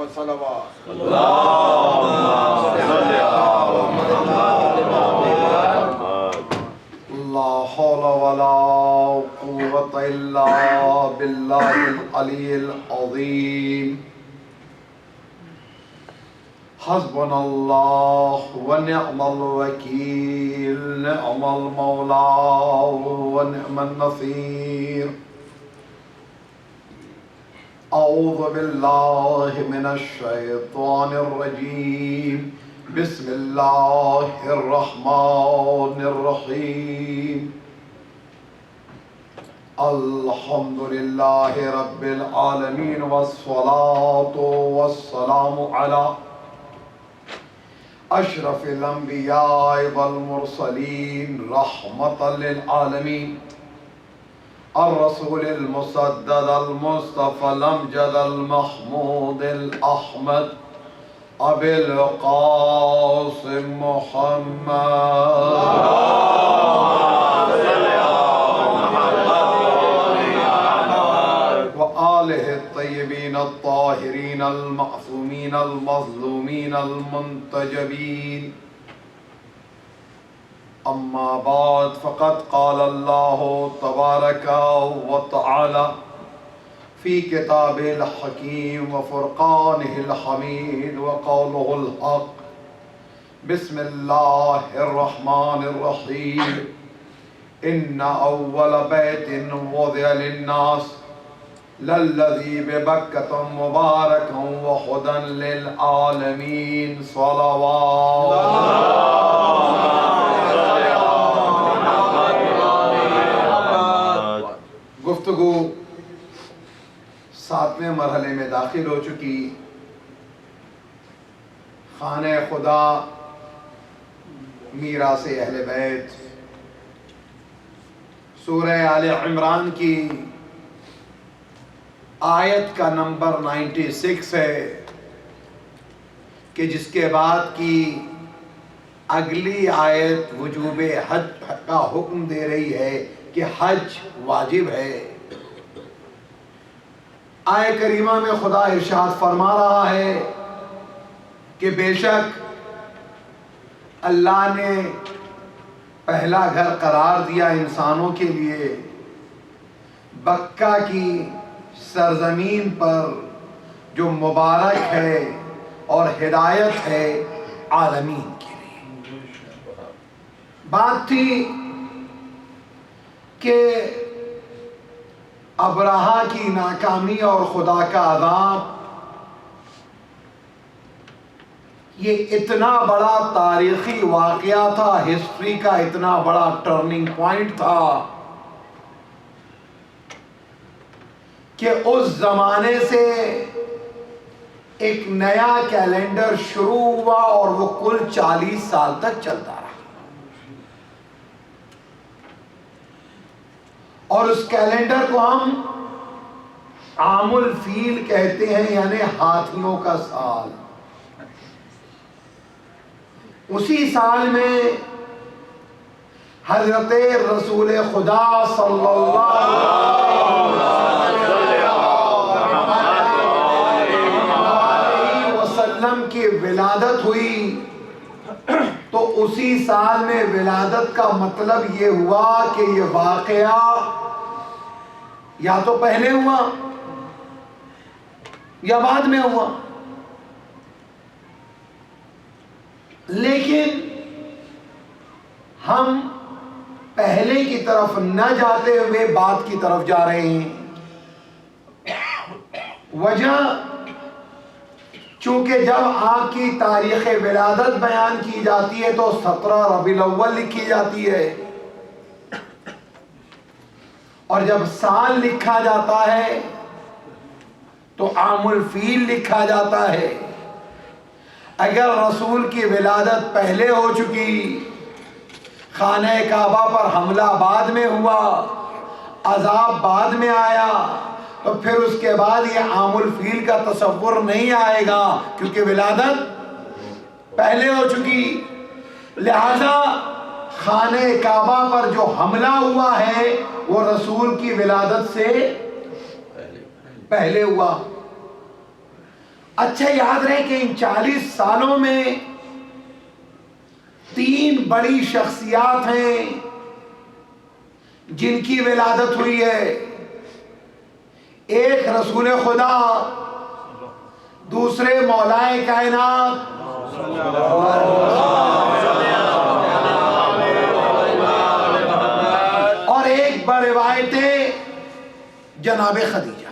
و صلوات. لا حول ولا قوة إلا بالله العلي العظيم. حسبنا الله ونعم الوكيل، نعم المولى ونعم النصير. أعوذ بالله من الشيطان الرجيم. بسم الله الرحمن الرحيم. الحمد لله رب العالمين والصلاة والسلام على أشرف الأنبياء والمرسلين رحمة للعالمين، الرسول المسدد المصطفى الأمجد المحمود الأحمد أبي القاسم محمد وآله الطيبين الطاهرين المعصومين المظلومين المنتجبين. أما بعد، فقد قال الله تبارك وتعالى في كتابه الحكيم وفرقانه الحميد وقوله الحق. بسم الله الرحمن الرحيم. إن أول بيت وضع للناس للذي ببكة مباركا وهدى للعالمين. صلوات. گفتگو ساتویں مرحلے میں داخل ہو چکی. خانہ خدا، میراث اہل بیت. سورہ آل عمران کی آیت کا نمبر 96 ہے کہ جس کے بعد کی اگلی آیت وجوب حج کا حکم دے رہی ہے کہ حج واجب ہے. آیت کریمہ میں خدا ارشاد فرما رہا ہے کہ بے شک اللہ نے پہلا گھر قرار دیا انسانوں کے لیے بکہ کی سرزمین پر، جو مبارک ہے اور ہدایت ہے عالمین کے لیے. بات تھی کہ ابرہہ کی ناکامی اور خدا کا عذاب یہ اتنا بڑا تاریخی واقعہ تھا، ہسٹری کا اتنا بڑا ٹرننگ پوائنٹ تھا کہ اس زمانے سے ایک نیا کیلنڈر شروع ہوا اور وہ کل 40 سال تک چلتا رہا. اور اس کیلنڈر کو ہم عام الفیل کہتے ہیں، یعنی ہاتھیوں کا سال. اسی سال میں حضرت رسول خدا صلی اللہ علیہ وسلم کی ولادت ہوئی. تو اسی سال میں ولادت کا مطلب یہ ہوا کہ یہ واقعہ یا تو پہلے ہوا یا بعد میں ہوا. لیکن ہم پہلے کی طرف نہ جاتے ہوئے بعد کی طرف جا رہے ہیں. وجہ چونکہ جب آپ کی تاریخ ولادت بیان کی جاتی ہے تو 17 ربیع الاول لکھی جاتی ہے، اور جب سال لکھا جاتا ہے تو عام الفیل لکھا جاتا ہے. اگر رسول کی ولادت پہلے ہو چکی، خانہ کعبہ پر حملہ بعد میں ہوا، عذاب بعد میں آیا، تو پھر اس کے بعد یہ عام الفیل کا تصور نہیں آئے گا، کیونکہ ولادت پہلے ہو چکی. لہذا خانہ کعبہ پر جو حملہ ہوا ہے وہ رسول کی ولادت سے پہلے ہوا. اچھا یاد رہے کہ ان 40 سالوں میں 3 بڑی شخصیات ہیں جن کی ولادت ہوئی ہے. ایک رسول خدا، دوسرے مولائے کائنات، اور ایک بروایتیں جناب خدیجہ.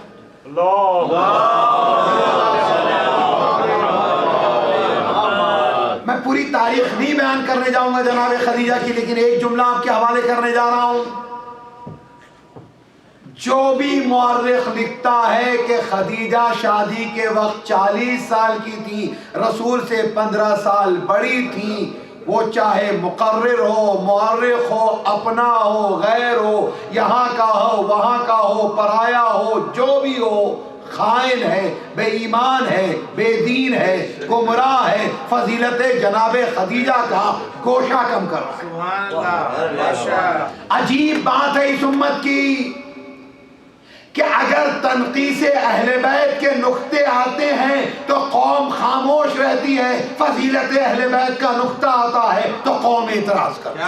میں پوری تاریخ نہیں بیان کرنے جاؤں گا جناب خدیجہ کی، لیکن ایک جملہ آپ کے حوالے کرنے جا رہا ہوں. جو بھی مورخ لکھتا ہے کہ خدیجہ شادی کے وقت 40 سال کی تھی، رسول سے 15 سال بڑی تھی، وہ چاہے مقرر ہو، مورخ ہو، اپنا ہو، غیر ہو، یہاں کا ہو، وہاں کا ہو، پرایا ہو، جو بھی ہو، خائن ہے، بے ایمان ہے، بے دین ہے، گمراہ ہے، فضیلت جناب خدیجہ کا گوشہ کم کر رہا ہے. عجیب بات ہے اس امت کی کہ اگر تنقیص اہل بیت کے نقطے آتے ہیں تو قوم خاموش رہتی ہے، فضیلت اہل بیت کا نقطہ آتا ہے تو قوم اعتراض کرتی ہے.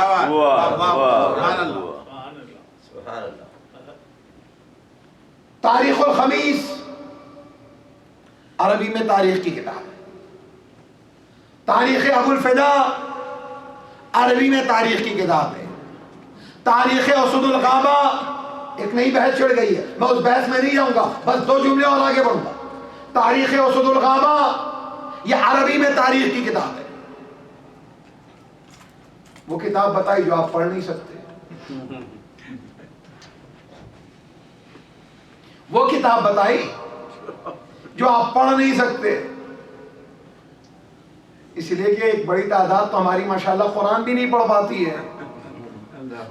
تاریخ الخمیس عربی میں تاریخ کی کتاب ہے. تاریخ ابو الفدا عربی میں تاریخ کی کتاب ہے. تاریخ اسد الغابہ ایک نئی بحث چھڑ گئی ہے، میں اس بحث میں نہیں جاؤں گا، بس 2 جملے اور آگے بڑھوں گا. تاریخ اسد الغابہ یہ عربی میں تاریخ کی کتاب ہے. وہ کتاب بتائی جو آپ پڑھ نہیں سکتے، وہ کتاب بتائی جو آپ پڑھ نہیں سکتے. اس لیے کہ ایک بڑی تعداد تو ہماری ماشاءاللہ قرآن بھی نہیں پڑھ پاتی ہے.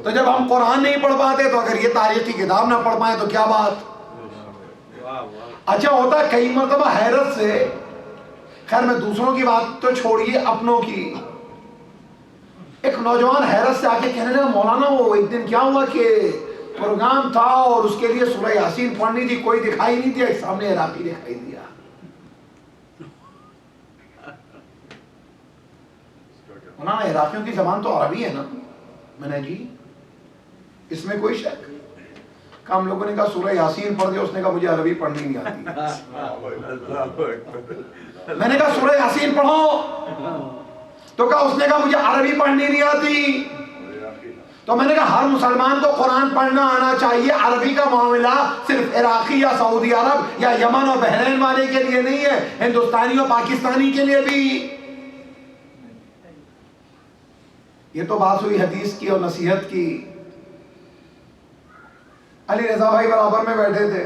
تو جب ہم قرآن نہیں پڑھ پاتے تو اگر یہ تاریخ کی کتاب نہ پڑھ پائیں تو کیا بات. اچھا ہوتا کئی مرتبہ حیرت سے، خیر میں دوسروں کی بات تو چھوڑیے، اپنوں کی، ایک نوجوان حیرت سے آ کے کہنے لگا مولانا وہ ایک دن کیا ہوا کہ پروگرام تھا اور اس کے لیے سورہ یاسین پڑھنی تھی، کوئی دکھائی نہیں دیا، ایک سامنے عراقی دکھائی دیا. مولانا عراقیوں کی زبان تو عربی ہے نا؟ میں نے جی اس میں کوئی شک. کہ ہم لوگوں نے کہا سورہ یاسین پڑھ دیا، اس نے کہا مجھے عربی پڑھنی نہیں آتی. میں نے کہا سورہ یاسین پڑھو، تو کہا اس نے کہا مجھے عربی پڑھنی نہیں آتی. تو میں نے کہا ہر مسلمان کو قرآن پڑھنا آنا چاہیے. عربی کا معاملہ صرف عراقی یا سعودی عرب یا یمن اور بحرین والے کے لیے نہیں ہے، ہندوستانی اور پاکستانی کے لیے بھی. یہ تو بات ہوئی حدیث کی اور نصیحت کی. علی رضا بھائی برابر میں بیٹھے تھے،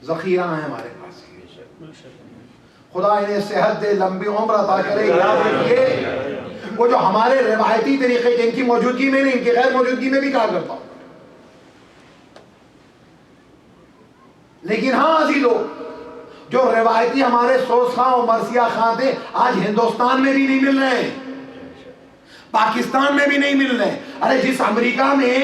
ذخیرہ ہے ہمارے پاس، خدا انہیں صحت دے، لمبی عمر عطا کرے. یاد رکھیے وہ جو ہمارے روایتی طریقے کے، ان کی موجودگی میں نہیں، ان کی غیر موجودگی میں بھی کہا کرتا ہوں. لیکن ہاں عزیزو، جو روایتی ہمارے سوز خاں اور مرثیہ خاں تھے، آج ہندوستان میں بھی نہیں مل رہے ہیں، پاکستان میں بھی نہیں مل رہے. ارے جس امریکہ میں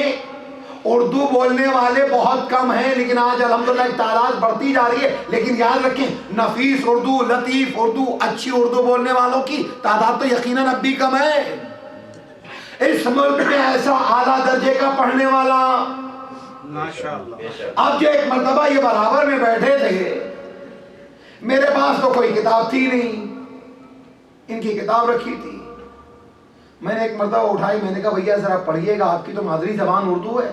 اردو بولنے والے بہت کم ہیں، لیکن آج الحمدللہ ایک تعداد بڑھتی جا رہی ہے. لیکن یاد رکھیں نفیس اردو، لطیف اردو، اچھی اردو بولنے والوں کی تعداد تو یقیناً اب بھی کم ہے. اس ملک میں ایسا اعلیٰ درجے کا پڑھنے والا اب جو ایک مرتبہ یہ برابر میں بیٹھے تھے، میرے پاس تو کوئی کتاب تھی نہیں، ان کی کتاب رکھی تھی. میں نے ایک مرتبہ اٹھائی، میں نے کہا بھیا ذرا پڑھیے گا، آپ کی تو مادری زبان اردو ہے.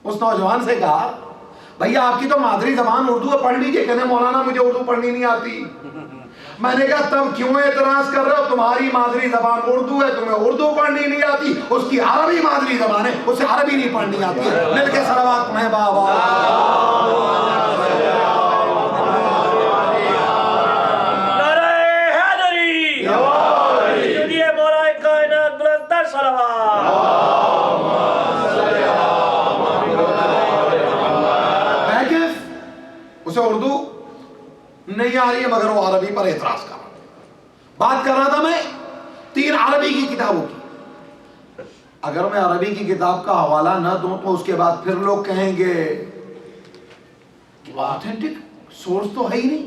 اس نوجوان سے کہا بھیا آپ کی تو مادری زبان اردو ہے، پڑھ لیجیے. کہنے مولانا مجھے اردو پڑھنی نہیں آتی. میں نے کہا تب کیوں اعتراض کر رہے ہو؟ تمہاری مادری زبان اردو ہے، تمہیں اردو پڑھنی نہیں آتی. اس کی عربی مادری زبان ہے، اسے عربی نہیں پڑھنی آتی. مل کے صلوات میں بابا. اسے اردو نہیں آ رہی ہے مگر وہ عربی پر اعتراض کر رہا. بات کر رہا تھا میں 3 عربی کی کتابوں کی. اگر میں عربی کی کتاب کا حوالہ نہ دوں تو اس کے بعد پھر لوگ کہیں گے کہ آتھینٹک سورس تو ہے ہی نہیں.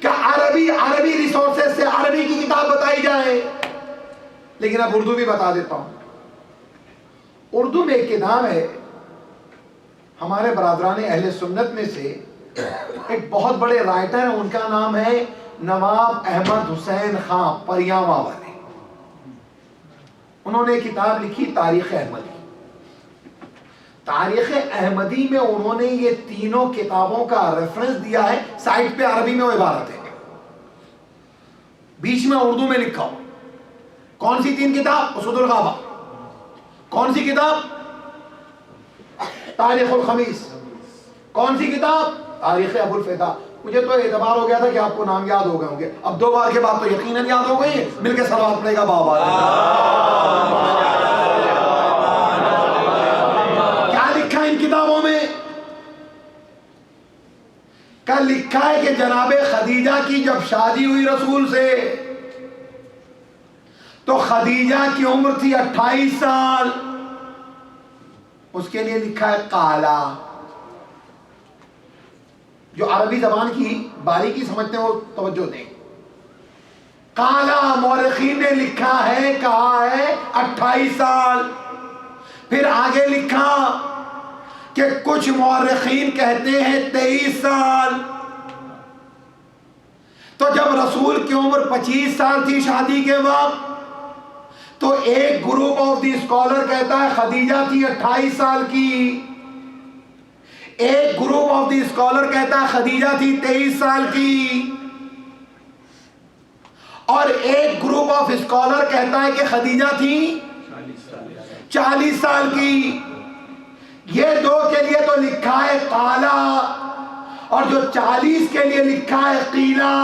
کہ عربی ریسورسز سے عربی کی کتاب بتائی جائے. لیکن اب اردو بھی بتا دیتا ہوں. اردو میں ایک کتاب ہے ہمارے برادران اہل سنت میں سے ایک بہت بڑے رائٹر ہیں, ان کا نام ہے نواب احمد حسین خان پریاما والے. انہوں نے ایک کتاب لکھی تاریخ احمدی. تاریخ احمدی میں انہوں نے یہ تینوں کتابوں کا ریفرنس دیا ہے. سائٹ پہ عربی میں وہ عبارت ہے, بیچ میں اردو میں لکھا ہو. کون سی تین کتاب؟ اسود الغابہ. کون سی کتاب؟ تاریخ الخمیس. کون سی کتاب؟ تاریخ ابو الفدا. مجھے تو اعتبار ہو گیا تھا کہ آپ کو نام یاد ہو گئے ہوں گے. اب 2 بار کے بعد تو یقیناً یاد ہو گئی. مل کے صلوات پڑے گا بابا. کیا لکھا ان کتابوں میں؟ کیا لکھا ہے کہ جناب خدیجہ کی جب شادی ہوئی رسول سے تو خدیجہ کی عمر تھی 28 سال. اس کے لیے لکھا ہے قالا. جو عربی زبان کی باریکی سمجھتے ہیں وہ توجہ دیں. قالا مورخین نے لکھا ہے, کہا ہے 28 سال. پھر آگے لکھا کہ کچھ مورخین کہتے ہیں 23 سال. تو جب رسول کی عمر 25 سال تھی شادی کے وقت, تو ایک گروپ آف دی اسکالر کہتا ہے خدیجہ تھی 28 سال کی. ایک گروپ آف دی اسکالر کہتا ہے خدیجہ تھی 23 سال کی. اور ایک گروپ آف اسکالر کہتا ہے کہ خدیجہ تھی 40 سال کی. یہ 2 کے لیے تو لکھا ہے قالا, اور جو 40 کے لیے لکھا ہے قیلا.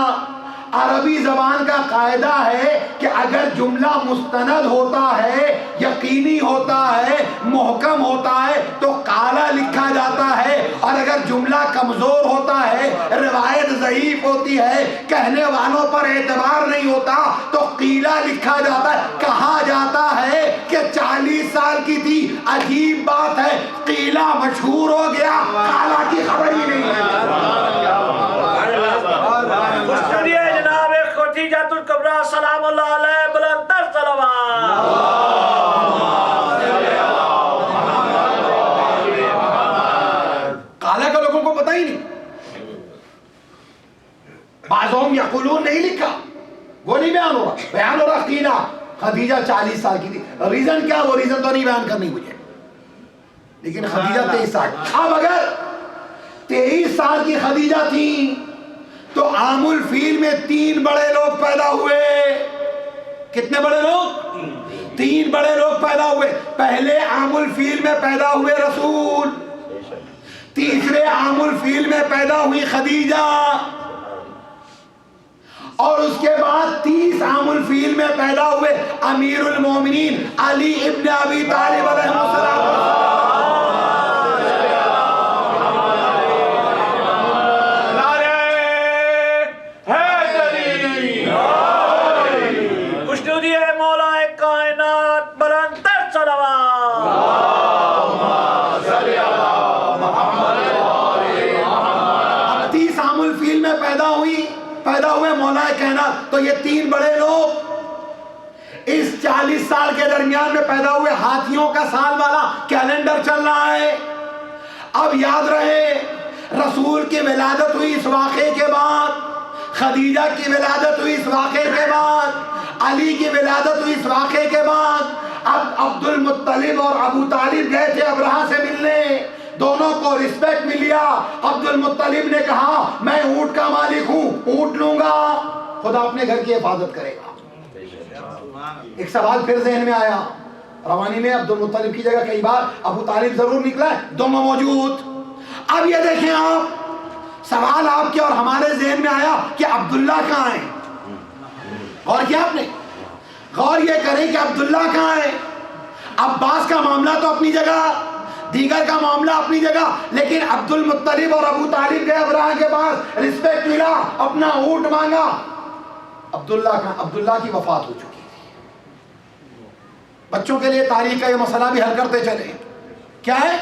عربی زبان کا قاعدہ ہے کہ اگر جملہ مستند ہوتا ہے, یقینی ہوتا ہے, محکم ہوتا ہے تو قالا لکھا جاتا ہے, اور اگر جملہ کمزور ہوتا ہے, روایت ضعیف ہوتی ہے, کہنے والوں پر اعتبار نہیں ہوتا تو قیلا لکھا جاتا ہے. کہا جاتا ہے کہ 40 سال کی تھی. عجیب بات ہے, قیلا مشہور ہو گیا, قالا کی خبر ہی نہیں ہے. خدیجۃ الکبریٰ سلام اللہ علیہ بلند تر صلوات. قالا کا لوگوں کو پتہ ہی نہیں. بعضهم یقولون نہیں لکھا, وہ نہیں بیان ہو رہا. بیان ہو رہا قیلا. خدیجہ 40 سال کی تھی. ریزن کیا؟ وہ ریزن تو نہیں بیان کرنی مجھے, لیکن خدیجہ 23 سال. اب اگر 23 سال کی خدیجہ تھی تو عام الفیل میں 3 بڑے لوگ پیدا ہوئے. کتنے بڑے لوگ؟ 3 بڑے لوگ پیدا ہوئے. پہلے عام الفیل میں پیدا ہوئے رسول, تیسرے عام الفیل میں پیدا ہوئی خدیجہ, اور اس کے بعد 30 عام الفیل میں پیدا ہوئے امیر المومنین علی ابن ابی طالب علیہ السلام. پیدا ہوئے مولا کائنات. تو یہ 3 بڑے لوگ اس 40 سال کے درمیان میں پیدا ہوئے. ہاتھیوں کا سال والا کیلنڈر چل رہا ہے. اب یاد رہے, رسول کی ولادت ہوئی اس واقعے کے بعد, خدیجہ کی ولادت ہوئی اس واقعے کے بعد, علی کی ولادت ہوئی اس واقعے کے بعد. اب عبد المطلب اور ابو طالب گئے تھے ابرہہ سے ملنے, دونوں کو رسپیکٹ مل گیا. عبد المطلب نے کہا میں اونٹ کا مالک ہوں, اونٹ لوں گا, خدا اپنے گھر کی حفاظت کرے گا. ایک سوال پھر ذہن میں آیا, روانی میں عبد المطلب کی جگہ کئی بار ابو طالب ضرور نکلا ہے, دونوں موجود. اب یہ دیکھیں آپ, سوال آپ کے اور ہمارے ذہن میں آیا کہ عبداللہ کہاں ہیں. غور کیا آپ نے؟ غور یہ کریں کہ عبداللہ کہاں ہے. عباس کا معاملہ تو اپنی جگہ, دیگر کا معاملہ اپنی جگہ, لیکن عبد المطلب اور ابو طالب گئے ابراہ کے پاس, رسپیکٹ ملا, اپنا اونٹ مانگا. عبداللہ کی وفات ہو چکی تھی. بچوں کے لیے تاریخ کا یہ مسئلہ بھی حل کرتے چلے. کیا ہے؟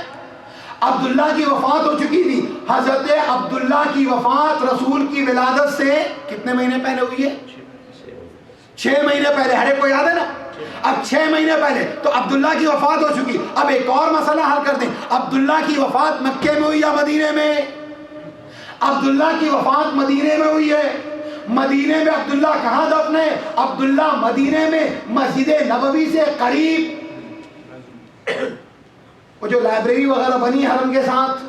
عبداللہ کی وفات ہو چکی تھی. حضرت عبداللہ کی وفات رسول کی ولادت سے کتنے مہینے پہلے ہوئی ہے؟ 6 مہینے پہلے. ہر ایک کو یاد ہے نا؟ اب 6 مہینے پہلے تو عبداللہ کی وفات ہو چکی. اب ایک اور مسئلہ حل کر دیں. عبداللہ کی وفات مکے میں ہوئی یا مدینے میں؟ عبداللہ کی وفات مدینے میں ہوئی ہے. مدینے میں عبداللہ کہاں دفن ہے؟ عبداللہ مدینے میں مسجد نبوی سے قریب. وہ جو لائبریری وغیرہ بنی حرم کے ساتھ،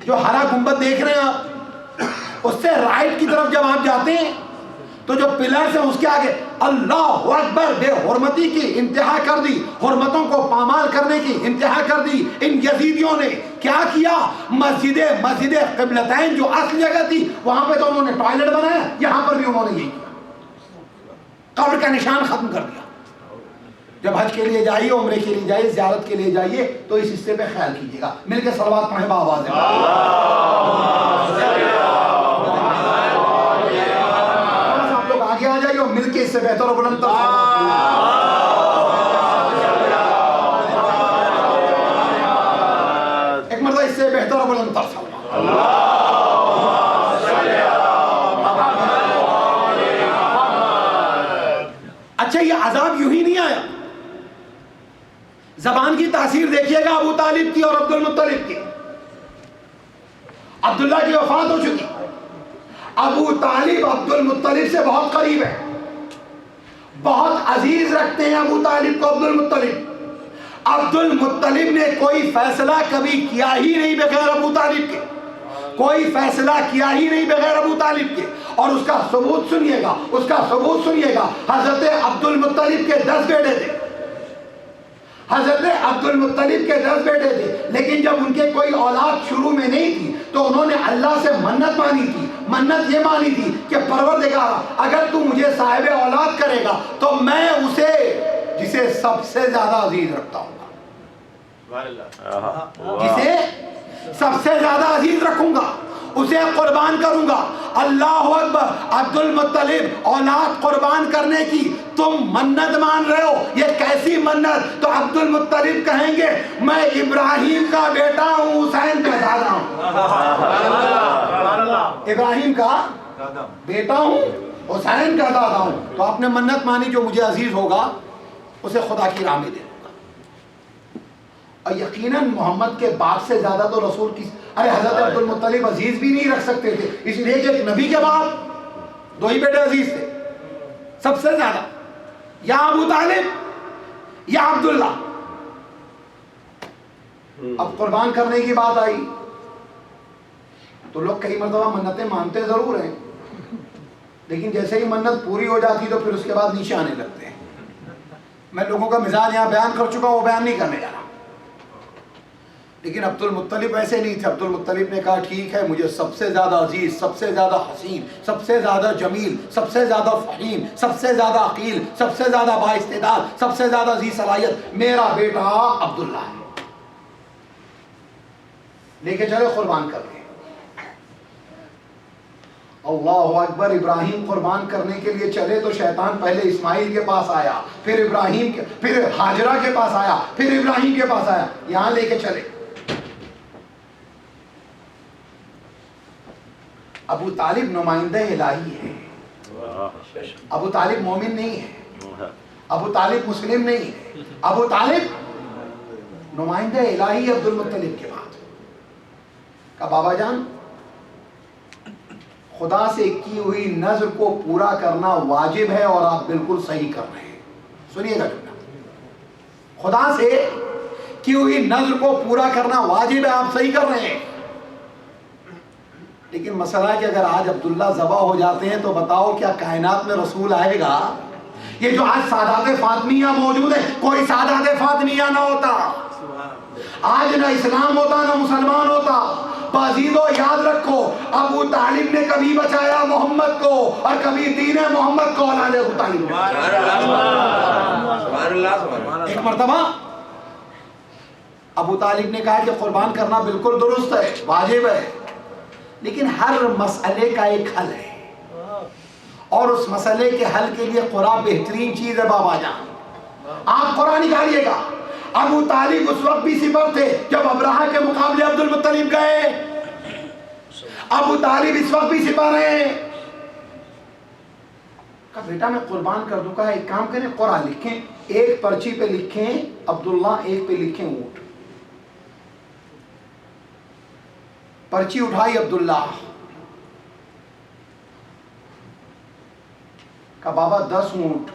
جو ہرا گنبد دیکھ رہے ہیں آپ، اس سے رائٹ کی طرف جب آپ جاتے ہیں تو جو پلرز ہیں اس کے آگے اللہ اکبر، بے حرمتی کی انتہا کر دی، حرمتوں کو پامال کرنے کی انتہا کر دی. ان یزیدیوں نے کیا کیا؟ مسجد قبلتین جو اصل جگہ تھی وہاں پہ تو انہوں نے ٹوائلٹ بنایا، یہاں پر بھی انہوں نے یہی کیا، قبر کا نشان ختم کر دیا. جب حج کے لیے جائیے، عمرے کے لیے جائیے، زیارت کے لیے جائیے تو اس حصے پہ خیال کیجیے گا. مل کے صلوات پڑھیں بآواز. آپ لوگ آگے آ جائیے اور مل کے اس سے بہتر اور بلند تر ایک مرتبہ اس سے بہتر اور بلند تر اچھا، یہ عذاب یوں ہی نہیں آیا. زبان کی تاثیر دیکھیے گا ابو طالب کی اور عبد المطلب کی. عبداللہ کی وفات ہو چکی. ابو طالب عبد المطلب سے بہت قریب ہے، بہت عزیز رکھتے ہیں ابو طالب کو عبد المطلب. عبد المطلب نے کوئی فیصلہ کبھی کیا ہی نہیں بغیر ابو طالب کے، کوئی فیصلہ کیا ہی نہیں بغیر ابو طالب کے. اور اس کا ثبوت سنیے گا، اس کا ثبوت سنیے گا. حضرت عبد المطلب کے 10 بیٹے تھے، حضرت عبد المطلب کے 10 بیٹے تھے، لیکن جب ان کے کوئی اولاد شروع میں نہیں تھی تو انہوں نے اللہ سے منت مانی تھی. منت یہ مانی تھی کہ پروردگار اگر تو مجھے صاحب اولاد کرے گا تو میں اسے جسے سب سے زیادہ عزیز رکھتا ہوں گا، جسے سب سے زیادہ عزیز رکھوں گا اسے قربان کروں گا. اللہ اکبر. عبد المطلب اولاد قربان کرنے کی تم منت مان رہے ہو، یہ کیسی منت؟ تو عبد المطلب کہیں گے میں ابراہیم کا بیٹا ہوں، حسین کا دادا ہوں. ابراہیم کا بیٹا ہوں، حسین کا دادا ہوں. تو آپ نے منت مانی جو مجھے عزیز ہوگا اسے خدا کی راہ میں دے دوں گا. اور یقیناً محمد کے باپ سے زیادہ تو رسول کی، ارے حضرت عبد المطلب عزیز بھی نہیں رکھ سکتے تھے، اس لیے کہ ایک نبی کے باپ 2 ہی بیٹے عزیز تھے سب سے زیادہ، یا ابو طالب یا عبداللہ. اب قربان کرنے کی بات آئی تو لوگ کئی مرتبہ منتیں مانتے ضرور ہیں، لیکن جیسے ہی منت پوری ہو جاتی تو پھر اس کے بعد نیچے آنے لگتے ہیں. میں لوگوں کا مزاج یہاں بیان کر چکا ہوں، وہ بیان نہیں کرنے جا رہا. لیکن عبد المطلب ایسے نہیں تھے. عبد المطلب نے کہا ٹھیک ہے، مجھے سب سے زیادہ عزیز، سب سے زیادہ حسین، سب سے زیادہ جمیل، سب سے زیادہ فہیم، سب سے زیادہ عقیل، سب سے زیادہ بااستعداد، سب سے زیادہ ذی صلاحیت میرا بیٹا عبداللہ ہے. لے کے چلے قربان کر کے. اللہ اکبر. ابراہیم قربان کرنے کے لیے چلے تو شیطان پہلے اسماعیل کے پاس آیا، پھر ابراہیم کے، پھر ہاجرہ کے پاس آیا، پھر ابراہیم کے پاس آیا. یہاں لے کے چلے. ابو طالب نمائندہ الہی ہے. ابو طالب مومن نہیں ہے، ابو طالب مسلم نہیں ہے. ابو طالب نمائندہ الہی عبد المطلب کے بعد. کہا بابا جان، خدا سے کی ہوئی نذر کو پورا کرنا واجب ہے اور آپ بالکل صحیح کر رہے ہیں. سنیے گا جملہ، خدا سے کی ہوئی نذر کو پورا کرنا واجب ہے، آپ صحیح کر رہے ہیں. لیکن مسئلہ ہے کہ اگر آج عبداللہ ذبح ہو جاتے ہیں تو بتاؤ کیا کائنات میں رسول آئے گا؟ یہ جو آج سادات فاطمیہ موجود ہے، کوئی سادات فاطمیہ نہ ہوتا، آج نہ اسلام ہوتا نہ مسلمان ہوتا. بازیدو یاد رکھو، ابو طالب نے کبھی بچایا محمد کو اور کبھی دین محمد کو اولاد ابو طالب. ایک مرتبہ ابو طالب نے کہا کہ قربان کرنا بالکل درست ہے، واجب ہے، لیکن ہر مسئلے کا ایک حل ہے، اور اس مسئلے کے حل کے لیے قرآن بہترین چیز ہے. بابا جان آپ قرآن نکالیے گا. ابو طالب اس وقت بھی سپر تھے جب ابرہہ کے مقابلے عبد المطلب گئے. ابو طالب اس وقت بھی چھپا رہے ہیں. کہا بیٹا میں قربان کر دوں. کہا ایک کام کریں, قرآن لکھیں, ایک پرچی پہ لکھیں عبداللہ, ایک پہ لکھیں اونٹ. پرچی اٹھائی عبداللہ. کہا بابا 10 اونٹ.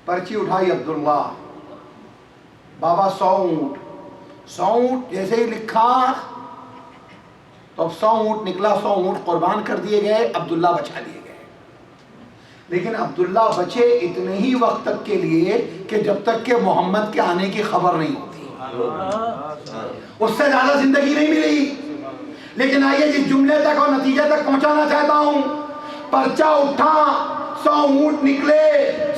پرچی اٹھائی عبداللہ. بابا 100 اونٹ. 100 اونٹ جیسے ہی لکھا تو اب 100 اونٹ نکلا. 100 اونٹ قربان کر دیے گئے, عبداللہ بچا لیے گئے. لیکن عبداللہ بچے اتنے ہی وقت تک کے لیے کہ جب تک کہ محمد کے آنے کی خبر نہیں ہوتی. اس سے زیادہ زندگی نہیں ملی. لیکن آئیے جس جملے تک اور نتیجے تک پہنچانا چاہتا ہوں, پرچہ اٹھا, 100 اونٹ نکلے,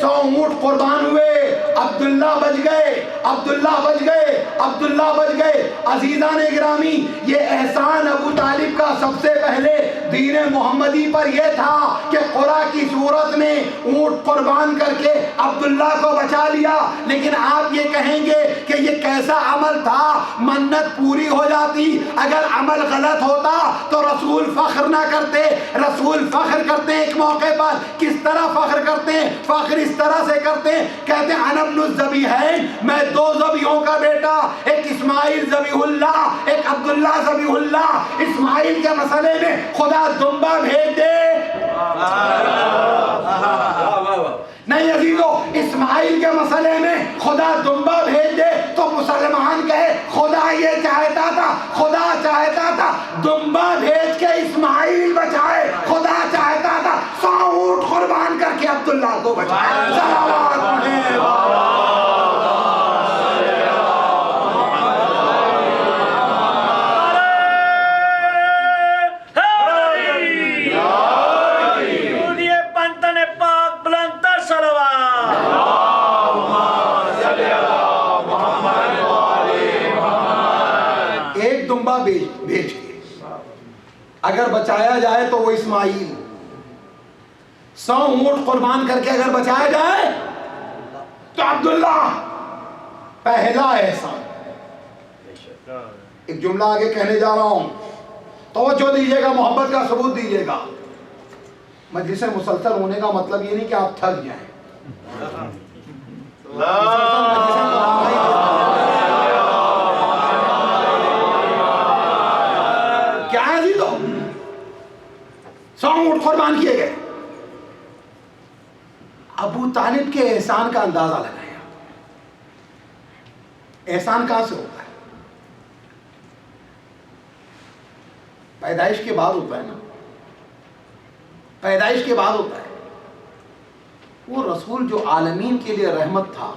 100 اونٹ قربان ہوئے, عبداللہ بچ گئے, عبداللہ بچ گئے, عبداللہ بچ گئے. عزیزان گرامی, یہ احسان ابو طالب کا سب سے پہلے دین محمدی پر یہ تھا کہ قرآن کی صورت میں اونٹ قربان کر کے عبداللہ کو بچا لیا. لیکن آپ یہ کہیں گے کہ یہ کیسا عمل تھا, منت پوری ہو جاتی. اگر عمل غلط ہوتا تو رسول فخر نہ کرتے. رسول فخر کرتے ہیں ایک موقع پر. کس طرح فخر کرتے ہیں؟ فخر اس طرح سے کرتے ہیں, کہتے ہیں انا ابن الذبیحین, میں 2 ذبیحوں کا بیٹا, ایک اسماعیل ذبیح اللہ, ایک عبداللہ ذبیح اللہ. اسماعیل کے مسئلے میں خدا دمبا بھیج دے. نہیں عزیزو, اسماعیل کے مسئلے میں خدا دمبا بھیج دے تو مسلمان کہے خدا یہ چاہتا تھا, خدا چاہتا تھا دمبا بھیج کے اسماعیل بچائے, خدا چاہتا تھا 100 اونٹ قربان کر کے عبداللہ کو بچائے. صلوات بھیج کے اگر بچایا جائے تو وہ اسماعیل, 100 اونٹ قربان کر کے اگر بچایا جائے تو عبداللہ. پہلا احسان. ایک جملہ آگے کہنے جا رہا ہوں, توجہ دیجیے گا, محبت کا ثبوت دیجیے گا. مجلس مسلسل ہونے کا مطلب یہ نہیں کہ آپ تھک جائیں. کیا ہے عزیزو, 100 اونٹ قربان کیے گئے. ابو طالب کے احسان کا اندازہ لگایا. احسان کہاں سے ہوتا ہے؟ پیدائش کے بعد ہوتا ہے نا, پیدائش کے بعد ہوتا ہے. وہ رسول جو عالمین کے لیے رحمت تھا,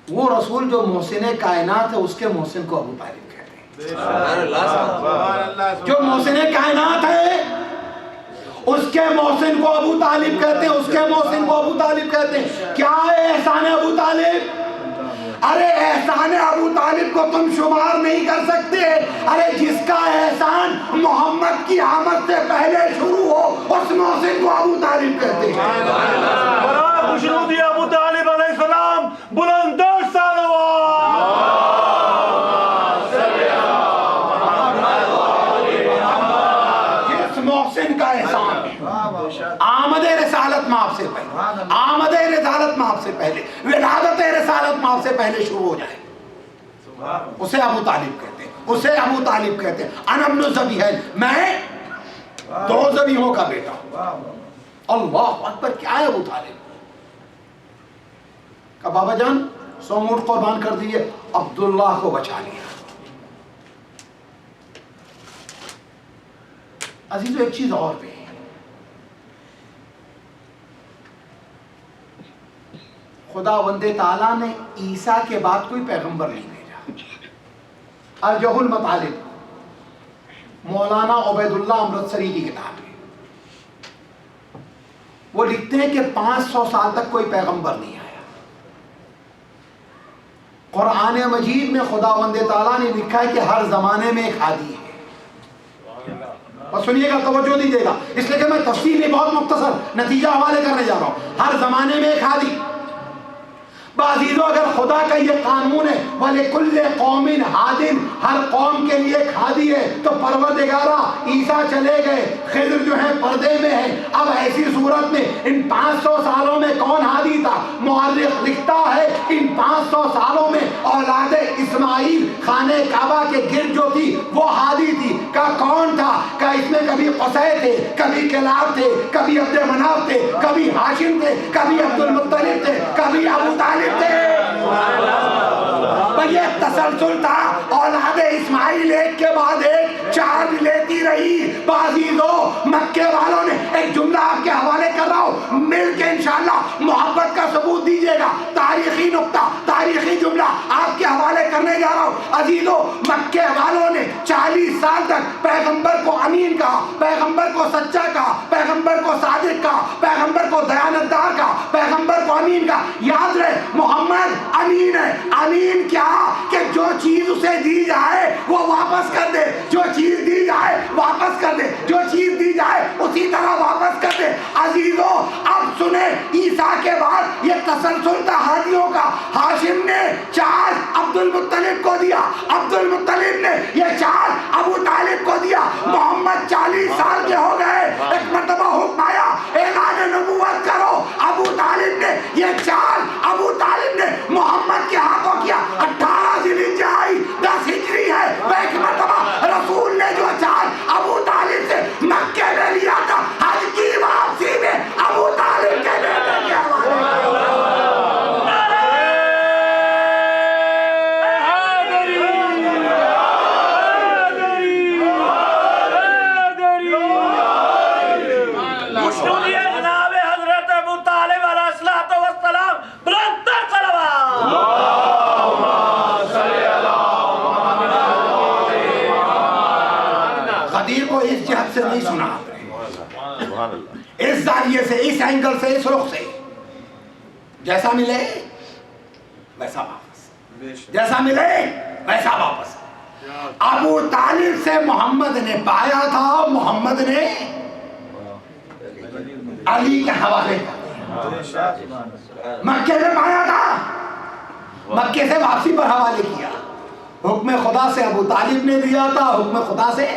وہ رسول جو محسن کائنات ہے, اس کے محسن کو ابو طالب کہتے ہیں. جو محسن کائنات ہے اس کے محسن کو ابو طالب کہتے ہیں, اس کے محسن کو ابو طالب کہتے ہیں. کیا ہے احسان ابو طالب؟ ارے احسان ابو طالب کو تم شمار نہیں کر سکتے. ارے جس کا احسان محمد کی آمد سے پہلے شروع ہو, اس محسن کو ابو طالب کہتے ہیں. خوشنودی ابو طالب علیہ السلام, بلند محسن کا احسان آمد رسالت میں آپ سے پہلے, آمد رسالت میں آپ سے پہلے, ولادت رسالت میں آپ سے پہلے شروع ہو جائے, اسے ابو طالب کہتے ہیں. اسے ابو طالب کہتے ہیں. انا ابن الذبیحین, میں 2 ذبیحوں کا بیٹا ہوں. اللہ اکبر. کیا ہے ابو طالب کا؟ بابا جان 100 اونٹ قربان کر دیے, عبداللہ کو بچا لیا. عزیزو ایک چیز اور بھی, خدا وند تعالیٰ نے عیسیٰ کے بعد کوئی پیغمبر نہیں بھیجا. ارجح المطالب, مولانا عبید اللہ امرتسری کی کتاب ہے. وہ لکھتے ہیں کہ 500 سال تک کوئی پیغمبر نہیں آیا. قرآن مجید میں خدا وند تعالیٰ نے لکھا ہے کہ ہر زمانے میں ایک ہادی ہے. اور سنیے گا, توجہ دیجیے گا, اس لیے کہ میں تفصیل نہیں, بہت مختصر نتیجہ حوالے کرنے جا رہا ہوں. ہر زمانے میں ایک ہادی. بعزیزو اگر خدا کا یہ قانون ہے وَلِكُلِّ قَوْمٍ ہادٍ، ہر قوم کے لیے ایک ہادی ہے، تو پروردگارہ عیسیٰ چلے گئے، خضر جو ہے پردے میں ہے، اب ایسی صورت میں ان 500 سالوں میں کون ہادی تھا؟ مورخ لکھتا ہے ان 500 سالوں میں اولاد اسماعیل خانہ کعبہ کے گرد جو تھی وہ ہادی تھی۔ کا کون تھا؟ کا اس میں کبھی قصی تھے، کبھی کلاب تھے، کبھی عبد مناف تھے، کبھی ہاشم تھے، کبھی عبد المطلب تھے، کبھی ابو طالب تھے۔ یہ تسلسل تھا، اولاد اسماعیل ایک کے بعد ایک چارج لیتی رہی۔ بعزیزو مکے والوں نے ایک جملہ آپ کے حوالے کر رہا ہوں، مل کے انشاءاللہ محبت کا ثبوت دیجیے گا، تاریخی نقطہ، تاریخی جملہ آپ کے حوالے کرنے جا رہا ہوں۔ عزیزو مکے والوں نے 40 سال تک پیغمبر کو امین کہا، پیغمبر کو سچا کہا، پیغمبر کو صادق کہا، پیغمبر کو دیانتدار کہا، پیغمبر کو امین کہا۔ یاد رہے محمد امین ہے۔ امین کیا کہ جو چیز اسے دی جائے وہ واپس کر دے، جو چیز دی جائے واپس کر دے، جو چیز دی جائے اسی طرح واپس کر دے۔ عزیزو اب سنیں، عیسیٰ کے بعد یہ تسلسل تھا ہادیوں کا۔ ہاشم نے چارج عبد المطلب کو دیا، عبد المطلب نے یہ چارج ابو طالب کو دیا۔ محمد 40 سال کے ہو گئے، ایک مرتبہ حکم آیا اعلان نبوت کرو، ابو طالب نے یہ چارج ابو طالب نے محمد کے ہاتھوں کیا۔ 18 ذی الحجہ آئی، 10 ہجری ہے، ایک مرتبہ رسول نے جو چارج ابو طالب سے مکے میں لیا تھا، حج کی واپسی میں ابو طالب کے بیٹے کے حوالے سے نہیں سنا، اس زاویے سے، اس اینگل سے، اس رخ سے، جیسا ملے ویسا واپس، جیسا ملے ویسا واپس۔ ابو طالب سے محمد نے پایا تھا، محمد نے علی کے حوالے کیا، مکے میں پایا تھا، مکے سے واپسی پر حوالے کیا۔ حکم خدا سے ابو طالب نے دیا تھا، حکم خدا سے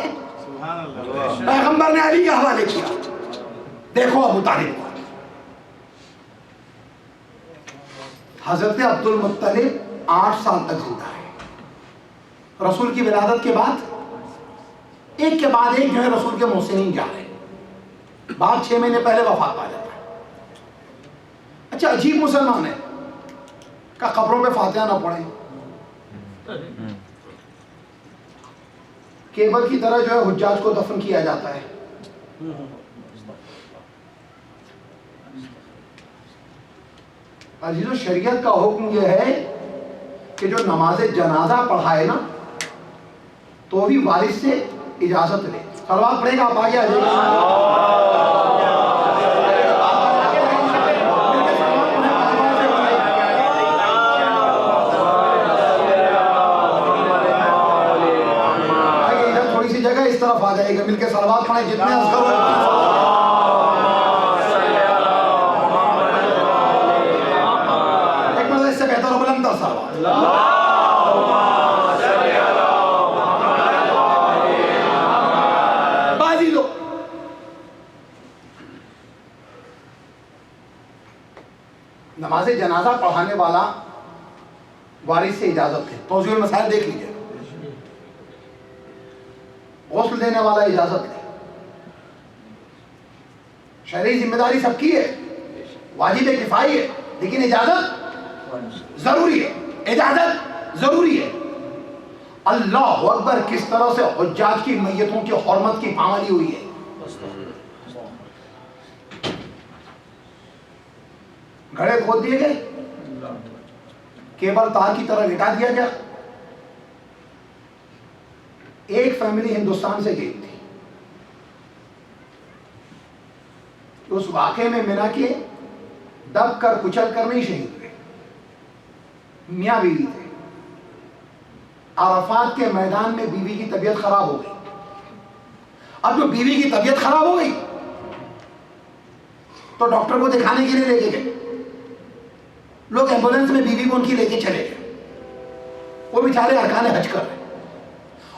پیغمبر نے علی کے حوالے کیا۔ دیکھو ابو طالب کو، حضرت عبد المطلب 8 سال تک زندہ ہے، رسول کی ولادت کے بعد ایک کے بعد ایک جو ہے رسول کے محسنین جا رہے ہیں، باپ 6 مہینے پہلے وفات پا جاتا ہے۔ اچھا عجیب مسلمان ہے کہ قبروں پہ فاتحہ نہ پڑھیں، کیبل کی طرح جو ہے حجاج کو دفن کیا جاتا ہے۔ عزیزو شریعت کا حکم یہ ہے کہ جو نماز جنازہ پڑھائے نا تو بھی وارث سے اجازت لے۔ صلوات پڑھے گا، آپ آگے آ جائے گا۔ جگہ اس طرف آ جائے گا، مل کے صلوات پڑھیں جتنے اصغر ایک مرتبہ اس سے بہتر بلند تر صلوات۔ بازی لو نماز جنازہ پڑھانے والا وارث سے اجازت ہے، توضیح المسائل دیکھ لیجیے۔ غسل دینے والا اجازت لے، شرعی ذمہ داری سب کی ہے، واجب کفائی ہے، لیکن اجازت ضروری ہے، اجازت ضروری ہے۔ اللہ اکبر، کس طرح سے حجاج کی میتوں کی حرمت کی پامالی ہوئی ہے۔ گھڑے کھود دیے گئے، کیبل تار کی طرح لٹا دیا گیا۔ ایک فیملی ہندوستان سے گئی تھی، اس واقعے میں مینا کے دب کر کچل کر نہیں شہید ہوئے، میاں بیوی تھے۔ عرفات کے میدان میں بیوی کی طبیعت خراب ہو گئی۔ اب جو بیوی کی طبیعت خراب ہو گئی تو ڈاکٹر کو دکھانے کے لیے لے کے گئے۔ لوگ ایمبولینس میں بیوی کو ان کی لے کے چلے گئے، وہ بیچارے ارکان حج کر رہے ہیں،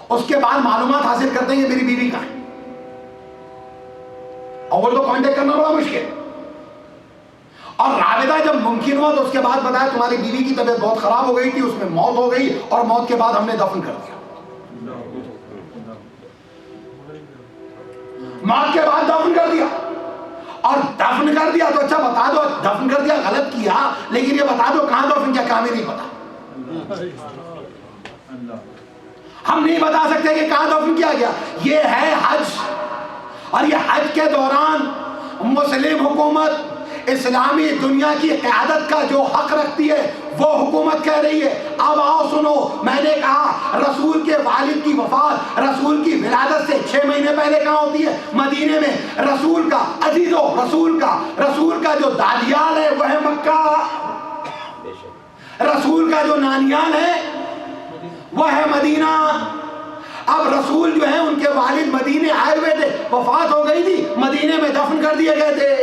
اس کے بعد معلومات حاصل کرتے ہیں کہ میری بیوی کہاں ہے، اور وہ تو کانٹیکٹ کرنا بڑا مشکل، اور رابطہ جب ممکن ہوا تو اس کے بعد بتایا تمہاری بیوی کی طبیعت بہت خراب ہو گئی تھی، اس میں موت ہو گئی، اور موت کے بعد ہم نے دفن کر دیا۔ موت کے بعد دفن کر دیا، اور دفن کر دیا تو اچھا بتا دو، دفن کر دیا غلط کیا، لیکن یہ بتا دو کہاں دفن کیا، کہاں نہیں پتا، ہم نہیں بتا سکتے کہ کہاں دفن کیا گیا۔ یہ ہے حج، اور یہ حج کے دوران مسلم حکومت اسلامی دنیا کی قیادت کا جو حق رکھتی ہے وہ حکومت کہہ رہی ہے اب آؤ سنو، میں نے کہا رسول کے والد کی وفات رسول کی ولادت سے 6 مہینے پہلے کہاں ہوتی ہے؟ مدینے میں۔ رسول کا عزیزو، رسول کا جو دادیال ہے وہ ہے مکہ، رسول کا جو نانیال ہے وہ ہے مدینہ۔ اب رسول جو ہے ان کے والد مدینے آئے ہوئے تھے، وفات ہو گئی تھی، مدینے میں دفن کر دیے گئے تھے۔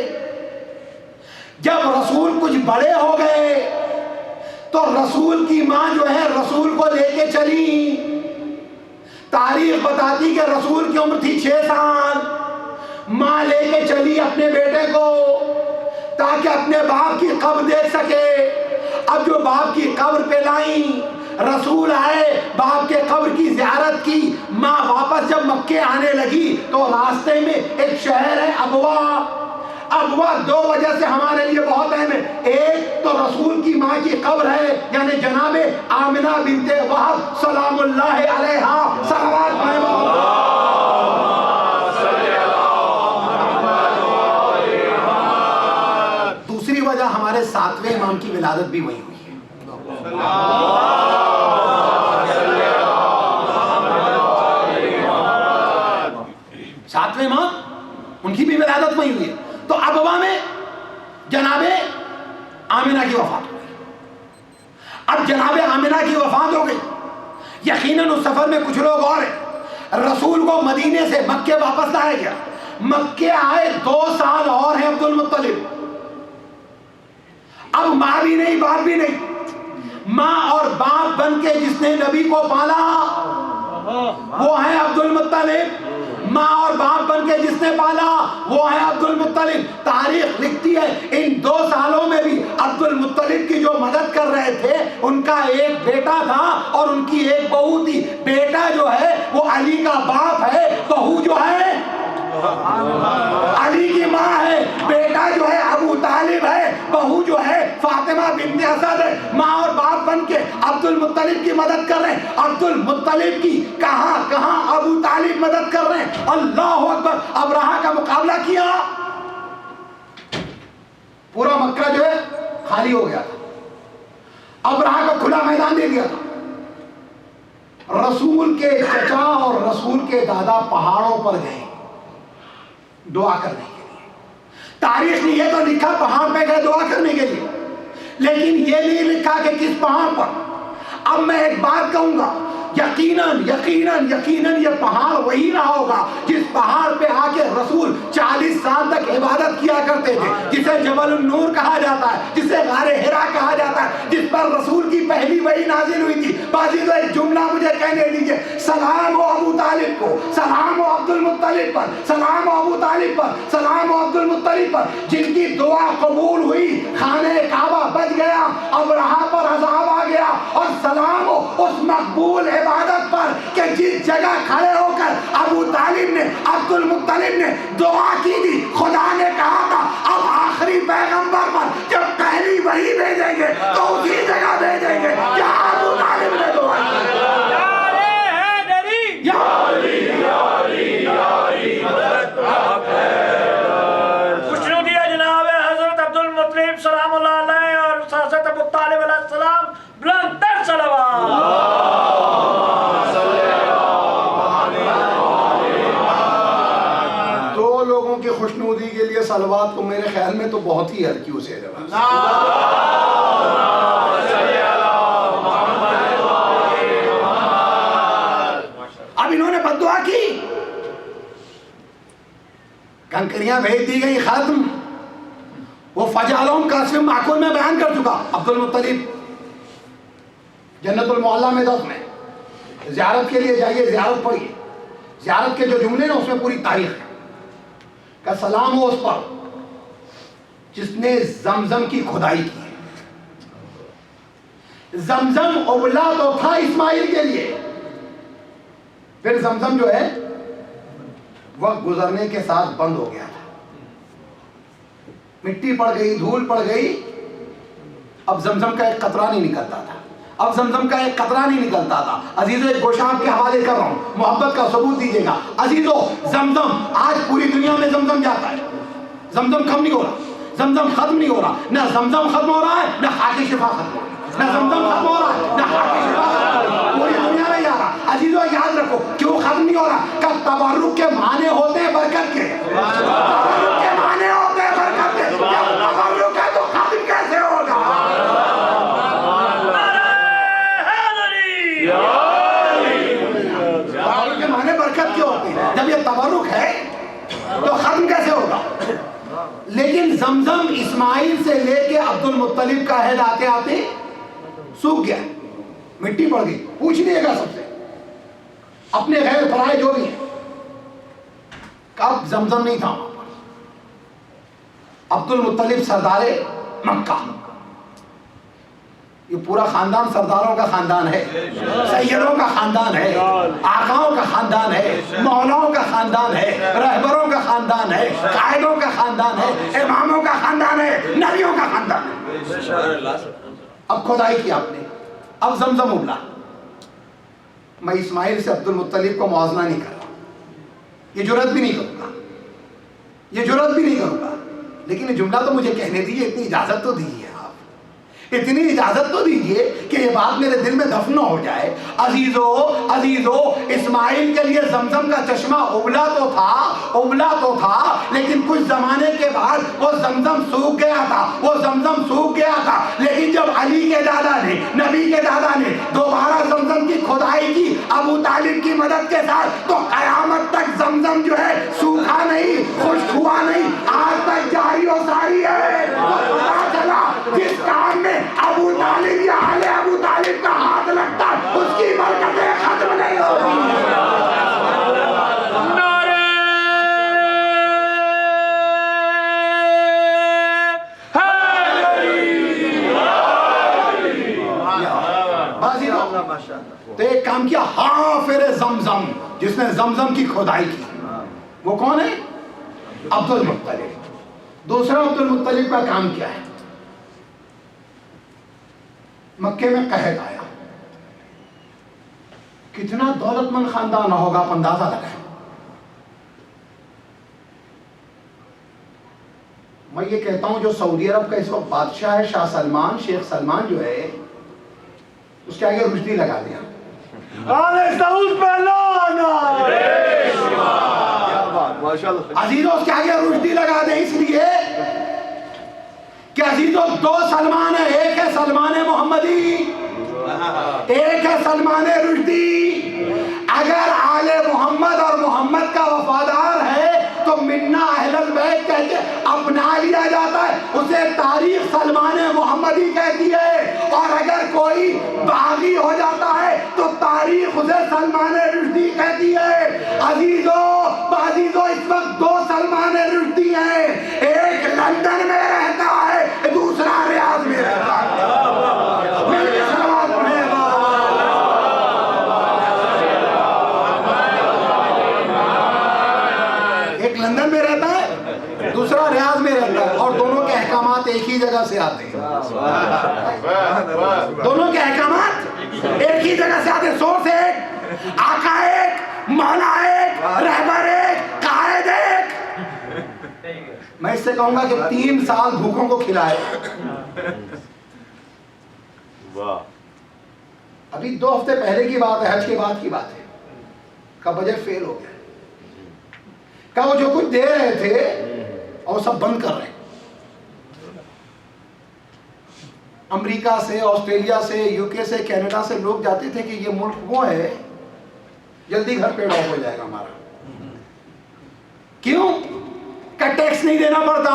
جب رسول کچھ بڑے ہو گئے تو رسول کی ماں جو ہے رسول کو لے کے چلی، تاریخ بتاتی کہ رسول کی عمر تھی 6 سال، ماں لے کے چلی اپنے بیٹے کو تاکہ اپنے باپ کی قبر دیکھ سکے۔ اب جو باپ کی قبر پہ لائیں، رسول آئے، باپ کے قبر کی زیارت کی، ماں واپس جب مکے آنے لگی تو راستے میں ایک شہر ہے ابوا۔ ابوا 2 وجہ سے ہمارے لیے بہت اہم ہے، ایک تو رسول کی ماں کی قبر ہے، یعنی جناب آمنہ بنت وہب سلام اللہ علیہا، صلوات دوسری وجہ ہمارے 7ویں امام کی ولادت بھی وہی ہوئی ہے۔ 7ویں امام ان کی بھی ولادت وہی ہوئی ہے۔ تو ابوا میں جناب آمنہ کی وفات ہو گئی۔ اب جناب آمنہ کی وفات ہو گئی، یقیناً اس سفر میں کچھ لوگ اور ہیں، رسول کو مدینے سے مکے واپس لایا گیا، مکے آئے 2 سال اور ہیں عبد المطلب۔ اب ماں بھی نہیں باپ بھی نہیں، ماں اور باپ بن کے جس نے نبی کو پالا وہ ہے عبد المطلب، ماں اور باپ بن کے جس نے پالا وہ ہے عبد المطلب۔ تاریخ لکھتی ہے ان 2 سالوں میں بھی عبد المطلب کی جو مدد کر رہے تھے ان کا ایک بیٹا تھا اور ان کی ایک بہو تھی۔ بیٹا جو ہے وہ علی کا باپ ہے، بہو جو ہے علی کی ماں ہے، بیٹا جو ہے ابو طالب ہے، بہو جو ہے فاطمہ بنت اسد ہے۔ ماں اور باپ بن کے عبد المطلب کی مدد کر رہے ہیں، عبد المطلب کی کہاں ابو طالب مدد کر رہے ہیں۔ اللہ اکبر، ابرہہ کا مقابلہ کیا، پورا مکہ جو ہے خالی ہو گیا تھا، ابرہہ کا کھلا میدان دے دیا تھا۔ رسول کے چچا اور رسول کے دادا پہاڑوں پر گئے دعا کرنے کے لیے۔ تاریخ نے یہ تو لکھا پہاڑ پہ گئے دعا کرنے کے لیے، لیکن یہ نہیں لکھا کہ کس پہاڑ پر۔ اب میں ایک بات کہوں گا، یقیناً یہ پہاڑ وہی رہا ہوگا جس پہاڑ پہ آ کے رسول 40 سال تک عبادت کیا کرتے تھے، جسے جبل النور کہا جاتا ہے، جسے غار حرا کہا جاتا ہے، جس پر رسول کی پہلی وحی نازل ہوئی تھی۔ بازی تو ایک جملہ مجھے کہنے دیجئے، سلام ہو ابو طالب کو، سلام ہو عبد المطلب پر، سلام ہو ابو طالب پر، سلام ہو عبد المطلب پر، جن کی دعا قبول ہوئی، خانہ کعبہ بچ گیا، ابرہہ پر عذاب آ گیا، اور سلام ہو اس مقبول عبادت پر کہ جس جگہ کھڑے ہو کر ابو طالب نے، عبد المطلب نے دعا کی تھی۔ خدا نے کہا تھا اب آخری پیغمبر پر جب پہلی وحی بھیجیں گے تو اسی جگہ بھیجیں گے جہاں ابو طالب نے دعا کی۔ خوشنودی ہے جناب حضرت عبد المطلب سلام اللہ علیہ اور حضرت ابو طالب علیہ السلام، بلند تر صلوات۔ کی خوشنودی کے لیے صلوات تو میرے خیال میں تو بہت ہی ہلکی اسے ہے۔ اب انہوں نے بد دعا کی، کنکریاں بھیج دی گئی، ختم، وہ فجعلہم کاسم معقول میں بیان کر چکا. عبد المطلب جنت المعلا میں دفن ہے. زیارت کے لیے جائیے, زیارت پڑھیے. زیارت کے جو جملے نا اس میں پوری تاریخ ہے. کہ سلام ہو اس پر جس نے زمزم کی کھدائی کی. زمزم ابلا تو تھا اسماعیل کے لیے, پھر زمزم جو ہے وقت گزرنے کے ساتھ بند ہو گیا تھا. مٹی پڑ گئی, دھول پڑ گئی, اب زمزم کا ایک قطرہ نہیں نکلتا تھا. اب زمزم کا ایک قطرہ نہیں نکلتا تھا. عزیزو ایک گوشہ آپ کے حوالے کر رہا ہوں, محبت کا ثبوت دیجیے گا. عزیزو زمزم آج پوری دنیا میں زمزم جاتا ہے. زمزم کم نہیں ہو رہا, زمزم ختم نہیں ہو رہا. نہ زمزم ختم ہو رہا ہے, نہ خاک شفا ختم ہو رہا ہے. نہ زمزم ختم ہو رہا ہے, نہ خاک شفا ختم ہو رہا ہے. پوری دنیا میں جا رہا. عزیزو یاد رکھو کیوں ختم نہیں ہو رہا. کہ تبرک کے معنی ہوتے ہیں برکت کے. تبرک کے معنی ہوتے ہیں برکت کے. جب تبرک ہے تو ختم کیسے ہوگا؟ تبرک کے معنی برکت کے ہوتے ہیں. جب یہ تبرک ہے تو ختم کیسے ہوگا؟ لیکن زمزم اسماعیل سے لے کے عبد المطلب کا عہد آتے آتے سوکھ گیا, مٹی پڑ گئی. پوچھ لیے گا سب سے, اپنے غیر پرائے جو بھی ہیں, کب زمزم نہیں تھا وہاں پر. عبد المطلب سردار مکہ, یہ پورا خاندان سرداروں کا خاندان ہے, سیدوں کا خاندان ہے, آقاؤں کا خاندان ہے, مولاؤں کا خاندان ہے, رہبروں کا خاندان ہے, قائدوں کا خاندان ہے, اماموں کا خاندان ہے, نبیوں کا خاندان ہے. اب کھدائی کی آپ نے, اب زمزم ابلا. میں اسماعیل سے عبد المطلب کو موازنہ نہیں کر رہا, یہ جرات بھی نہیں کروں گا, یہ جرات بھی نہیں کروں گا. لیکن یہ جملہ تو مجھے کہنے دیجیے, اتنی اجازت تو دیجیے آپ, اتنی اجازت تو دیجیے کہ یہ بات میرے دل میں دفن نہ ہو جائے. عزیزو اسماعیل کے لیے زمزم کا چشمہ ابلا تو تھا, لیکن کچھ زمانے کے بعد وہ زمزم سوکھ گیا تھا. لیکن جب علی کے دادا نے, نبی کے دادا نے دوبارہ زمزم کی کھدائی کی ابو طالب کی مدد کے ساتھ, تو قیامت تک زمزم جو ہے سوکھا نہیں, خشک ہوا نہیں, آج تک جاری و ساری ہے. تو پتا چلا جس کام میں ابو طالب یا اہل ابو طالب کا ہاتھ لگتا اس کی برکتیں ختم نہیں ہوتی. تو ایک کام کیا, حافر زمزم, جس نے زمزم کی کھدائی کی, وہ کون ہے؟ عبد المطلب. دوسرا عبد المطلب کا کام کیا ہے؟ مکے میں قحط آیا, کتنا دولت مند خاندان ہوگا آپ اندازہ لگائیں. میں یہ کہتا ہوں جو سعودی عرب کا اس وقت بادشاہ ہے شاہ سلمان, شیخ سلمان جو ہے, اس کے آگے رشدی لگا دیا. عزیزوں اس کے آگے رشدی لگا دیں, اس لیے کہ عزیزوں دو سلمان ہیں, ایک ہے سلمان محمدی, ایک ہے سلمان رشدی. اگر آل محمد اور محمد کا وفادار ہے تو منا اہل البیت کہہ کے اپنا لیا جاتا ہے, اسے تاریخ سلمان محمدی کہتی ہے. اور اگر کوئی باغی ہو جاتا ہے تو تاریخ اسے سلمان رشدی کہتی ہے. عزیزو اس وقت دو سلمان رشدی ہیں, ایک لندن میں رہتا ہے, دوسرا ریاض میں رہتا ہے. ایک لندن میں رہتا ہے, دوسرا ریاض میں رہتا ہے, اور دونوں کے احکامات ایک ہی جگہ سے آتے ہیں. دونوں کے احکامات ایک ہی جگہ سے آتے ہیں. سورس ایک, آقا ایک, مولا ایک, رہبر ایک, قائد ایک. میں اس سے کہوں گا کہ 3 سال بھوکوں کو کھلائے. ابھی 2 ہفتے پہلے کی بات ہے, حج کے بعد کی بات ہے, کا بجٹ فیل ہو گیا. کہ وہ جو کچھ دے رہے تھے اور سب بند کر رہے ہیں. امریکہ سے, آسٹریلیا سے, UK سے, کینیڈا سے لوگ جاتے تھے کہ یہ ملک وہ ہے جلدی گھر پیڑ آف ہو جائے گا ہمارا. کیوں؟ کہ ٹیکس نہیں دینا پڑتا,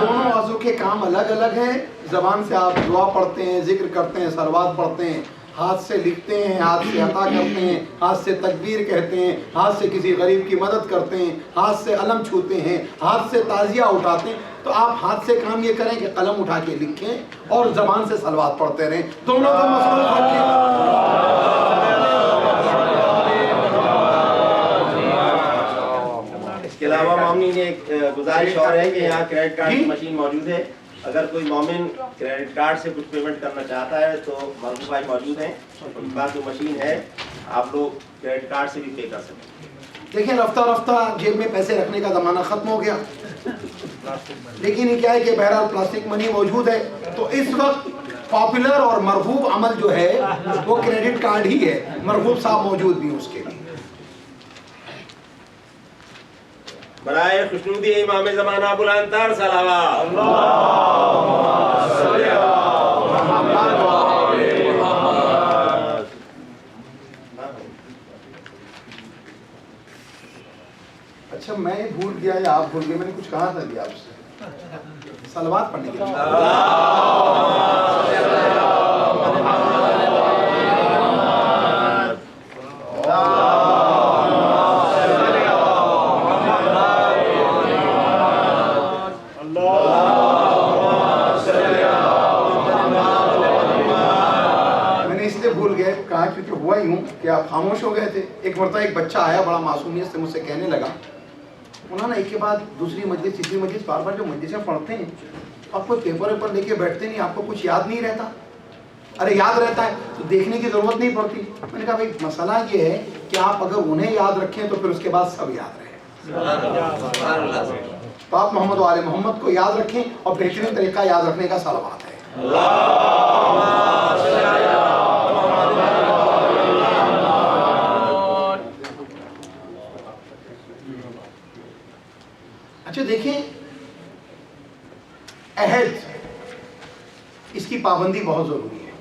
دونوں وضو کے کام الگ الگ ہیں. زبان سے آپ دعا پڑھتے ہیں, ذکر کرتے ہیں, صلوات پڑھتے ہیں, ہاتھ سے لکھتے ہیں, ہاتھ سے عطا کرتے ہیں, ہاتھ سے تکبیر کہتے ہیں, ہاتھ سے کسی غریب کی مدد کرتے ہیں, ہاتھ سے علم چھوتے ہیں, ہاتھ سے تعزیہ اٹھاتے ہیں. تو آپ ہاتھ سے کام یہ کریں کہ قلم اٹھا کے لکھیں اور زبان سے صلوات پڑھتے رہیں. دونوں کو مصروف رکھیں. اس کے علاوہ مومن ایک گزارش اور ہے کہ یہاں کریڈٹ کارڈ کی مشین موجود ہے. اگر کوئی مومن کریڈٹ کارڈ سے کچھ پیمنٹ کرنا چاہتا ہے تو مرحوم بھائی موجود ہیں, ان کے پاس جو مشین ہے آپ لوگ کریڈٹ کارڈ سے بھی پے کر سکتے ہیں. دیکھیں رفتہ رفتہ جیب میں پیسے رکھنے کا زمانہ ختم ہو گیا, لیکن یہ کیا ہے کہ بہرحال پلاسٹک منی موجود ہے. تو اس وقت پاپولر اور مرغوب عمل جو ہے وہ کریڈٹ کارڈ ہی ہے. مرغوب صاحب موجود بھی اس کے لیے. برائے خوشنودی امام زمانہ بلند تر صلوات. اچھا میں بھول گیا یا آپ بھول گئے, میں نے کچھ کہا تھا بھی آپ سے صلوات پڑھنے کے لیے. کیونکہ ہوا ہی ہوں کہ آپ خاموش ہو گئے تھے. ایک مرتبہ ایک بچہ آیا بڑا معصومیت سے مجھ سے کہنے لگا, انہوں نے ایک کے بعد دوسری مجلس تیسری مجلس بار بار جو مجلسیں پڑھتے ہیں آپ کوئی پیپر ویپر لے کے بیٹھتے نہیں, آپ کو کچھ یاد نہیں رہتا؟ ارے یاد رہتا ہے تو دیکھنے کی ضرورت نہیں پڑتی. میں نے کہا بھائی مسئلہ یہ ہے کہ آپ اگر انہیں یاد رکھیں تو پھر اس کے بعد سب یاد رہے. تو آپ محمد و آل محمد کو یاد رکھیں اور بہترین طریقہ یاد رکھنے کا صلوات ہے. اچھا دیکھیں, عہد اس کی پابندی بہت ضروری ہے,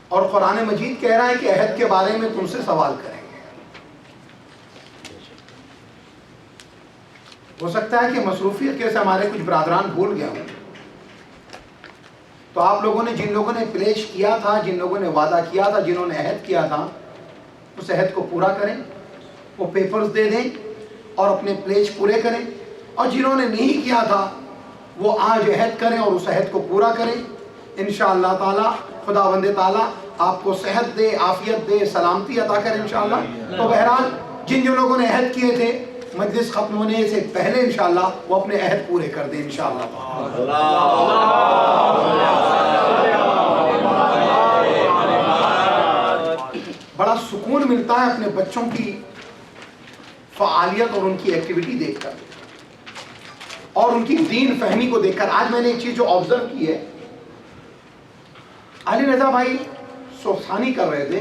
اور قرآن مجید کہہ رہا ہے کہ عہد کے بارے میں تم سے سوال کریں گے. ہو سکتا ہے کہ مصروفیت کے سے ہمارے کچھ برادران بھول گیا ہوں, تو آپ لوگوں نے جن لوگوں نے پلیش کیا تھا, جن لوگوں نے وعدہ کیا تھا, جنہوں نے عہد کیا تھا, اس عہد کو پورا کریں, وہ پیپرز دے دیں اور اپنے پلیج پورے کریں. اور جنہوں نے نہیں کیا تھا وہ آج عہد کریں اور اس عہد کو پورا کریں. انشاءاللہ تعالی خداوند تعالی آپ کو صحت دے, عافیت دے, سلامتی عطا کرے انشاءاللہ. تو بہرحال جن لوگوں نے عہد کیے تھے مجلس ختم ہونے سے پہلے انشاءاللہ وہ اپنے عہد پورے کر دیں انشاءاللہ. بڑا سکون ملتا ہے اپنے بچوں کی فعالیت اور ان کی ایکٹیویٹی دیکھ کر اور ان کی دین فہمی کو دیکھ کر. آج میں نے ایک چیز جو آبزرو کی ہے, علی رضا بھائی سوخانی کر رہے تھے,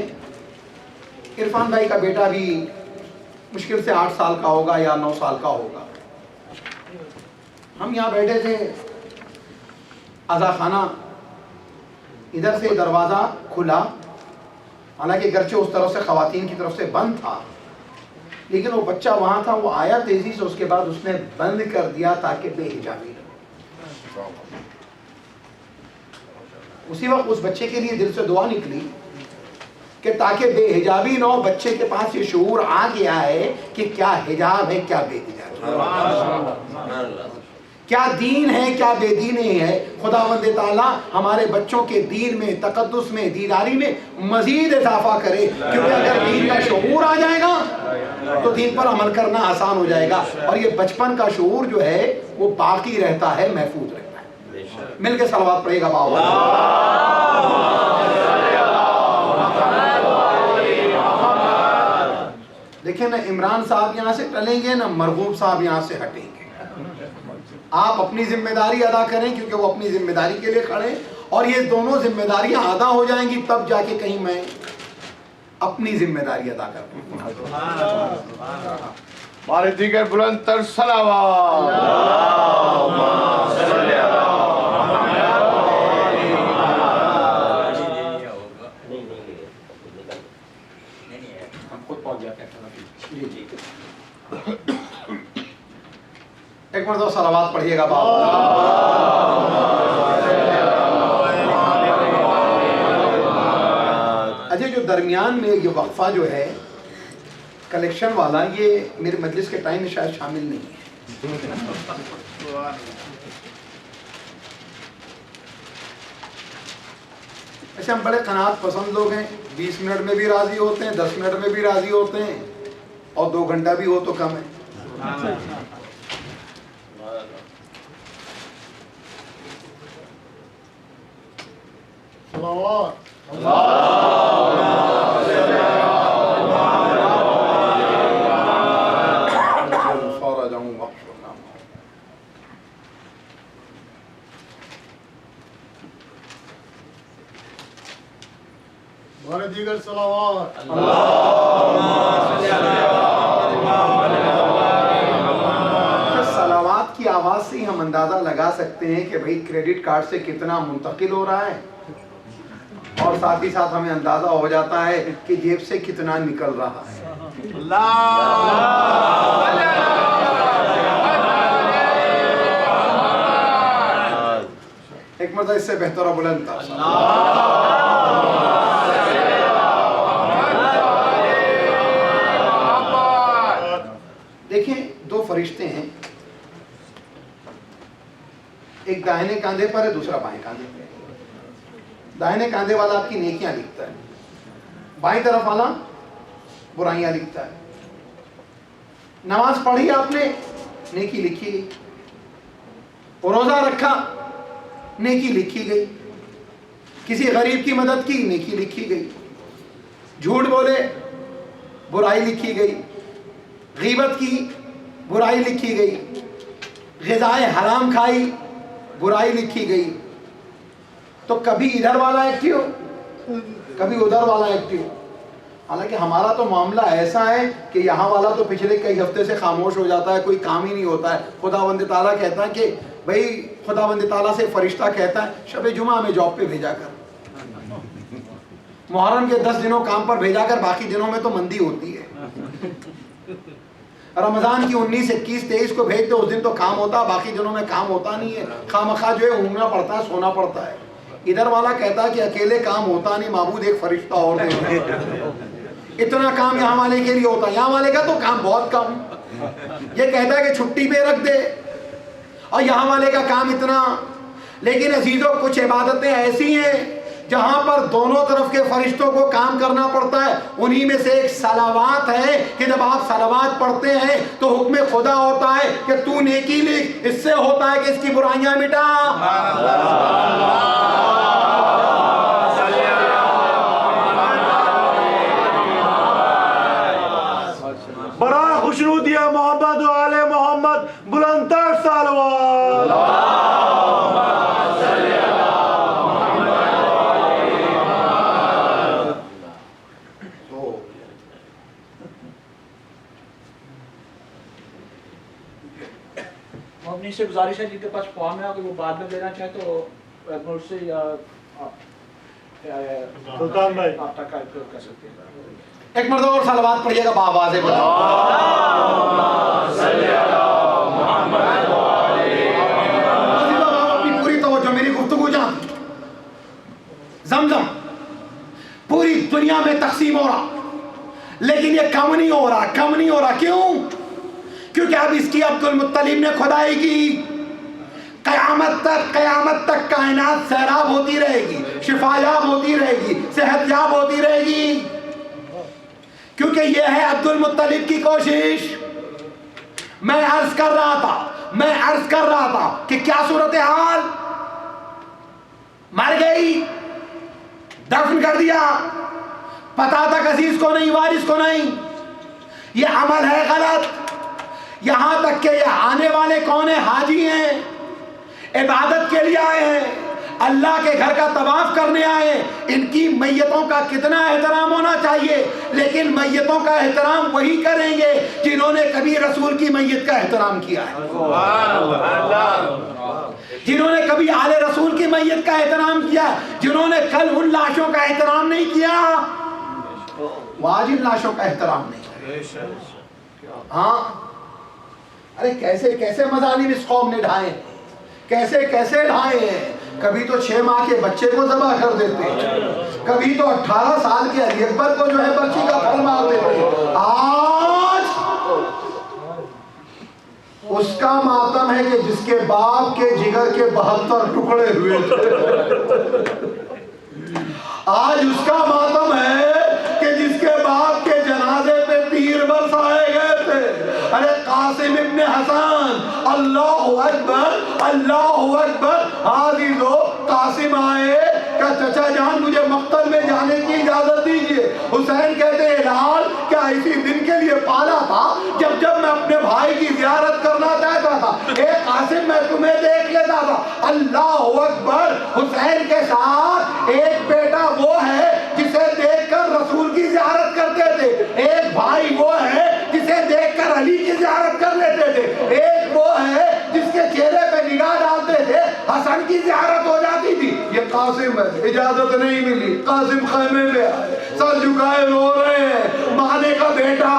عرفان بھائی کا بیٹا بھی مشکل سے 8 سال کا ہوگا یا 9 سال کا ہوگا. ہم یہاں بیٹھے تھے, عزا خانہ ادھر سے دروازہ کھلا, حالانکہ گرچہ اس طرف سے خواتین کی طرف سے بند تھا, لیکن وہ بچہ وہاں تھا, وہ آیا تیزی سے, اس کے بعد اس نے بند کر دیا تاکہ بے حجابی رہے. اسی وقت اس بچے کے لیے دل سے دعا نکلی کہ تاکہ بے حجابی نہ ہو. بچے کے پاس یہ شعور آ گیا ہے کہ کیا حجاب ہے, کیا بے حجاب, کیا دین ہے, کیا بے دینی ہے. خداوند تعالیٰ ہمارے بچوں کے دین میں, تقدس میں, دینداری میں مزید اضافہ کرے, کیونکہ اگر دین کا شعور آ جائے گا تو دین پر عمل کرنا آسان ہو جائے گا, اور یہ بچپن کا شعور جو ہے وہ باقی رہتا ہے, محفوظ رہتا ہے. مل کے صلوات پڑھیے گا باؤ. دیکھیں نا عمران صاحب یہاں سے ٹلیں گے, نہ مرغوب صاحب یہاں سے ہٹیں گے. آپ اپنی ذمہ داری ادا کریں کیونکہ وہ اپنی ذمہ داری کے لیے کھڑے, اور یہ دونوں ذمہ داریاں ادا ہو جائیں گی تب جا کے کہیں میں اپنی ذمہ داری ادا کروں. ہمارے دیگر بلند تر صلوات. ایک مرتبہ صلوات پڑھیے گا بابا. اجے جو درمیان میں یہ وقفہ جو ہے کلیکشن والا، یہ میرے مجلس کے ٹائم میں شاید شامل نہیں ہے. ایسے ہم بڑے قناعت پسند لوگ ہیں، 20 منٹ میں بھی راضی ہوتے ہیں، 10 منٹ میں بھی راضی ہوتے ہیں، اور 2 گھنٹہ بھی ہو تو کم ہے. دیگر صلوات. صلوات کی آواز سے ہی ہم اندازہ لگا سکتے ہیں کہ بھئی کریڈٹ کارڈ سے کتنا منتقل ہو رہا ہے، اور ساتھ ہی ساتھ ہمیں اندازہ ہو جاتا ہے کہ جیب سے کتنا نکل رہا ہے. ایک مرتبہ اس سے بہتر و بلند تھا. دیکھیں 2 فرشتے ہیں، ایک داہنے کاندھے پر ہے، دوسرا بائیں کاندھے پر ہے. داہنے کاندھے والا آپ کی نیکیاں لکھتا ہے، بائیں طرف والا برائیاں لکھتا ہے. نماز پڑھی آپ نے، نیکی لکھی گئی. روزہ رکھا، نیکی لکھی گئی. کسی غریب کی مدد کی، نیکی لکھی گئی. جھوٹ بولے، برائی لکھی گئی. غیبت کی، برائی لکھی گئی. غذائے حرام کھائی، برائی لکھی گئی. تو کبھی ادھر والا ایکٹیو، کبھی ادھر والا ایکٹیو. حالانکہ ہمارا تو معاملہ ایسا ہے کہ یہاں والا تو پچھلے کئی ہفتے سے خاموش ہو جاتا ہے، کوئی کام ہی نہیں ہوتا ہے. خداوند تعالیٰ کہتا ہے کہ بھئی خداوند تعالیٰ سے فرشتہ کہتا ہے شب جمعہ میں جاب پہ بھیجا کر، محرم کے 10 دنوں کام پر بھیجا کر، باقی دنوں میں تو مندی ہوتی ہے. رمضان کی 19 21 23 کو بھیج دو، اس دن تو کام ہوتا، باقی دنوں میں کام ہوتا نہیں ہے. خواہ جو ہے اونگنا پڑتا ہے، سونا پڑتا ہے. ادھر والا کہتا ہے کہ اکیلے کام ہوتا نہیں، معبود ایک فرشتہ اور دے. اتنا کام یہاں والے کے لیے ہوتا ہے، یہاں والے کا تو کام بہت کم. یہ کہتا ہے کہ چھٹی پہ رکھ دے، اور یہاں والے کا کام اتنا. لیکن عزیزوں کچھ عبادتیں ایسی ہیں جہاں پر دونوں طرف کے فرشتوں کو کام کرنا پڑتا ہے. انہی میں سے ایک صلوات ہے کہ جب آپ صلوات پڑھتے ہیں تو حکم خدا ہوتا ہے کہ تو نیکی لکھ، اس سے ہوتا ہے کہ اس کی برائیاں مٹا. برائے خوشنودی محمد و آل محمد بلند تر صلوات. اپنی سے گزارش ہے جن کے پاس فارم ہے اگر وہ بعد میں دینا چاہے تو مجھ سے یا سلطان بھائی آپ تک کر سکتے ہیں. ایک مرتبہ اور صلوات پڑھیے گا بآواز بلند. اپنی پوری توجہ، میری گفتگو جان. زمزم پوری دنیا میں تقسیم ہو رہا، لیکن یہ کم نہیں ہو رہا. کم نہیں ہو رہا کیوں؟ کیونکہ اب اس کی عبد المطلب نے کھدائی کی. قیامت تک کائنات سیراب ہوتی رہے گی، شفا یاب ہوتی رہے گی، صحت یاب ہوتی رہے گی، کیونکہ یہ ہے عبد المطلب کی کوشش. میں عرض کر رہا تھا کہ کیا صورتحال، مر گئی، دفن کر دیا، پتا تک عزیز کو نہیں، وارث کو نہیں. یہ عمل ہے غلط. یہاں تک کہ یہ آنے والے کون ہیں؟ حاجی ہیں، عبادت کے لیے آئے ہیں، اللہ کے گھر کا طواف کرنے آئے. ان کی میتوں کا کتنا احترام ہونا چاہیے. لیکن میتوں کا احترام وہی کریں گے جنہوں نے کبھی رسول کی میت کا احترام کیا ہے، جنہوں نے کبھی آل رسول کی میت کا احترام کیا، جنہوں نے کل ان لاشوں کا احترام نہیں کیا، وہ آج ان لاشوں کا احترام نہیں. ہاں ارے کیسے کیسے مظالم اس قوم نے ڈھائے، کیسے کیسے ڈھائے ہیں. کبھی تو 6 ماہ کے بچے کو ذبح کر دیتے، کبھی تو 18 سال کے علی اکبر کو جو ہے بچی کا پھل مار دیتے. آج اس کا ماتم ہے کہ جس کے باپ کے جگر کے 72 ٹکڑے ہوئے تھے. آج اس کا ماتم ہے کہ جس کے باپ کے جنازے پہ تیر برسائے گئے تھے. ارے قاسم ابن حسن، اللہ اکبر اللہ اکبر. عزیزو قاسم آئے کہ چچا جان مجھے مقتل میں جانے کی اجازت دیجئے. حسین کہتے ہیں لال کیا اسی دن کے لیے پالا تھا جب جب میں اپنے بھائی کی زیارت کرنا چاہتا تھا. اے قاسم میں تمہیں دیکھ لیتا تھا. اللہ اکبر. حسین کے ساتھ ایک بیٹا وہ ہے جسے دیکھ کر رسول کی زیارت کرتے تھے، ایک بھائی وہ ہے جسے دیکھ کر علی کی زیارت کر لیتے تھے، ایک وہ ہے جس کے چہرے پہ نگاہ ڈالتے تھے حسن کی زیارت ہو جاتی تھی. یہ قاسم ہے، اجازت نہیں ملی. قاسم خیمے میں آئے، سر جھکائے رو رہے ہیں. مانے کا بیٹا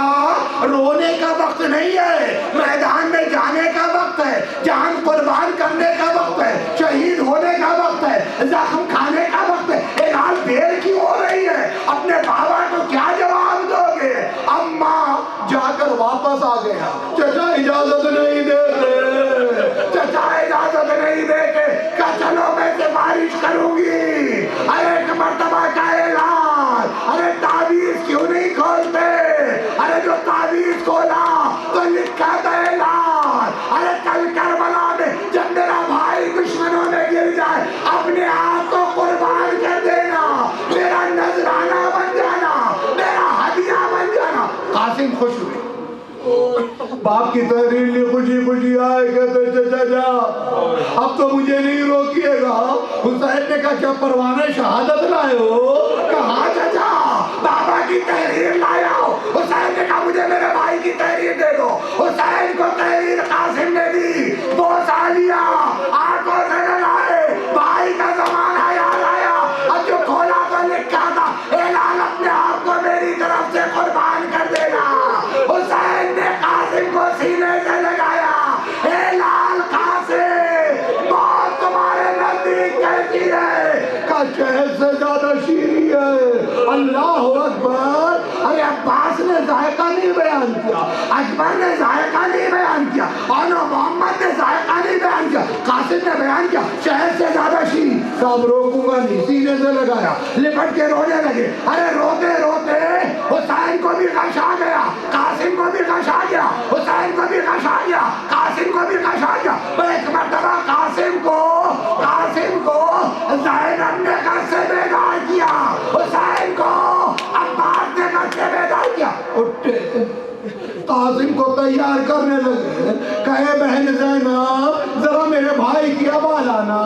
رونے کا وقت نہیں ہے، میدان میں جانے کا وقت ہے، جان قربان کرنے کا وقت ہے، شہید ہونے کا وقت ہے، زخم کھانے کا وقت ہے. لال دیر کی ہو رہی ہے، اپنے بابا کو کیا جواب دو گے؟ اماں جا کر واپس آ گیا. چچا اجازت نہیں دیتے، چچا اجازت نہیں دیتے کہ چلو میں سفارش کروں گی. ارے ایک مرتبہ کا اعلان، ارے تعویذ کیوں نہیں کھولتے؟ ارے جو تعویذ کھولا تو لکھا تھا اعلان. ارے کل کربلا میں جب میرا بھائی دشمنوں میں گر جائے اپنے آپ کو قربان کر دینا، میرا نذرانہ بن جانا، میرا ہدیہ بن جانا. قاسم خوش ہوئے، باپ کی تحریر لی، خوشی خوشی آئے. کہتے چچا جا اب تو مجھے نہیں روکیے گا. حسین نے کہا کیا پروانہ شہادت لائے ہو؟ کہا چچا بابا کی تحریر لایا ہو. حسین نے کہا مجھے میرے بھائی کی تحریر دے دو. حسین کو تحریر قاسم نے دی، بوسا لیا، آنکھوں سے لگائے. بھائی کا زمانہ یاد آیا. اب جو کھولا تو لکھا تھا اعلان اپنے آپ کو میری طرف سے قربان کر دینا. حسین نے قاسم کو سینے سے لگایا. اے لال قاسم موت تمہارے نزدیک کیسی ہے؟ کا شہد سے زیادہ شیریں ہے. اللہ اکبر. ارے عباس نے ذائقہ نہیں بیان کیا، اکبر نے ذائقہ نہیں بیان کیا، اور محمد نے ذائقہ نہیں بیان کیا. قاسم نے بیان کیا شہد سے زیادہ شیریں. صاحب روکوں گا نہیں، سینے سے لگایا، لپٹ کے رونے لگے. ارے روتے روتے حسین کو بھی غش آ گیا، قاسم کو بھی غش آ گیا، حسین کو بھی غش آ گیا، قاسم کو بھی غش آ گیا. ایک مرتبہ قاسم کو زینب نے گھر سے بیدار کیا، حسین کو عباس نے گھر سے بیدار کیا. اٹھے قاسم کو تیار کرنے لگے. کہے بہن زینب ذرا میرے بھائی کی ابا لانا،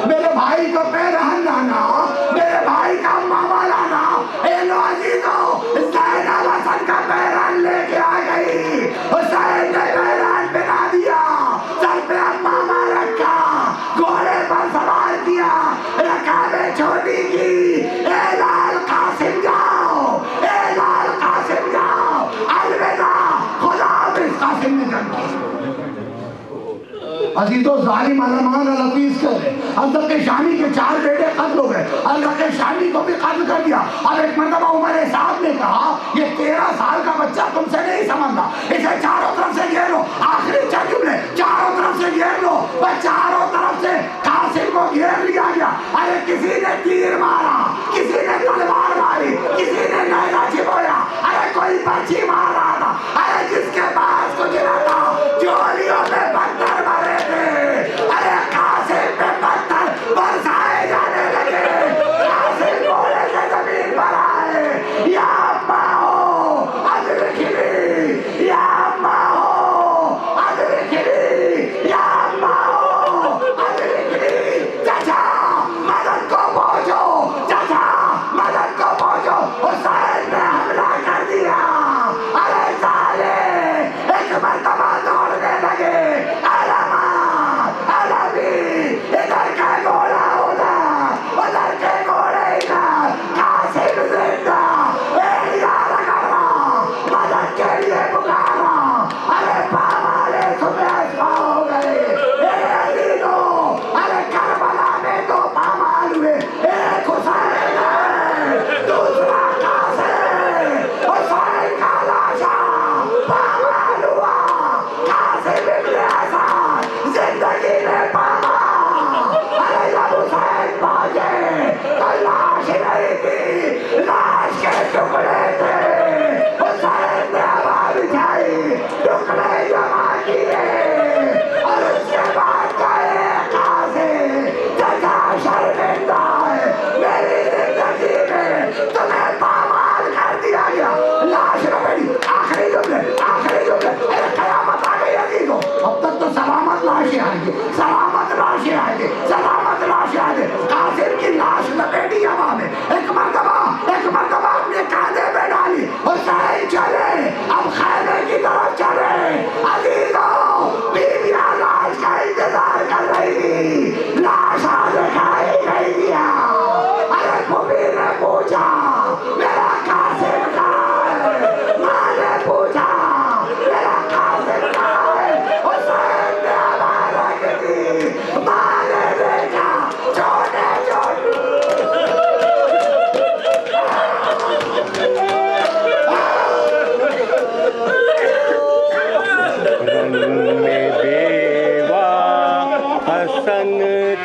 میرے بھائی کو پیرہن لانا، میرے بھائی کا ماما لانا. اے لو عزیزو زینب حسن کا پیرہن لے کے آ گئی. حسین نے پیرہن پہنا دیا، سر پہ امامہ رکھا، گھوڑے پر سوار کیا، رکابیں چھوٹی کی. اے لال قاسم جاؤ، اے لال قاسم جاؤ، الوداع، خدا حافظ. قاسم نے جنگ کی. عزیزو ظالم علمان الحفیظ کہے حضرت شامی کے 4 بیٹے قتل ہو گئے، حضرت شامی کو بھی قتل کر دیا. اب ایک مرتبہ عمر صاحب نے کہا یہ 13 سال کا بچہ تم سے نہیں سمجھتا، اسے چاروں طرف سے گھیر لو. آخری 4 جملے، چاروں طرف سے گھیر لو. بس چاروں طرف سے قاسم کو گھیر لیا گیا. ارے کسی نے تیر مارا، کسی نے تلوار ماری، کسی نے نیزہ چھپویا، ارے کوئی پرچی مار رہا تھا. ارے جس کے پاس کچھ نہ تھا جولیوں میں پتھر مارے تھے. ارے قاسم پہ پتھر برسائے جانے لگے. قاسم گھوڑے سے زمین پر آئے. یا ماؤ ادرکھنی، یا کیے اور اس کے بعد کہے قاضی جگہ شرمندہ ہے میری زندگی میں تمہیں پامال کر دیا گیا لاش رپیڑی آخری جملے قیامت آ گئی عزیزوں اب تک تو سلامت لاشیں آئیں گی سلامت لاشیں آئیں گی سلامت لاشیں آئیں گی قاصر کی لاش لپیٹی ہوا میں ایک مرتبہ اپنے کاندھے پہ ڈالی اور کہے چلے اب خیمے کی طرف چلے عزیزوں بیویاں لاش کا انتظار کر رہی تھی لاش آگے کھائی نہیں دیا ارے پھوپھی نے پوچھا میرا قاسم کہاں ہے ماں نے پوچھا میرا قاسم کہاں ہے حسین نے آواز رکھ دی ماں نے دیکھا چھوٹے چھوٹے میں بیوہ حسن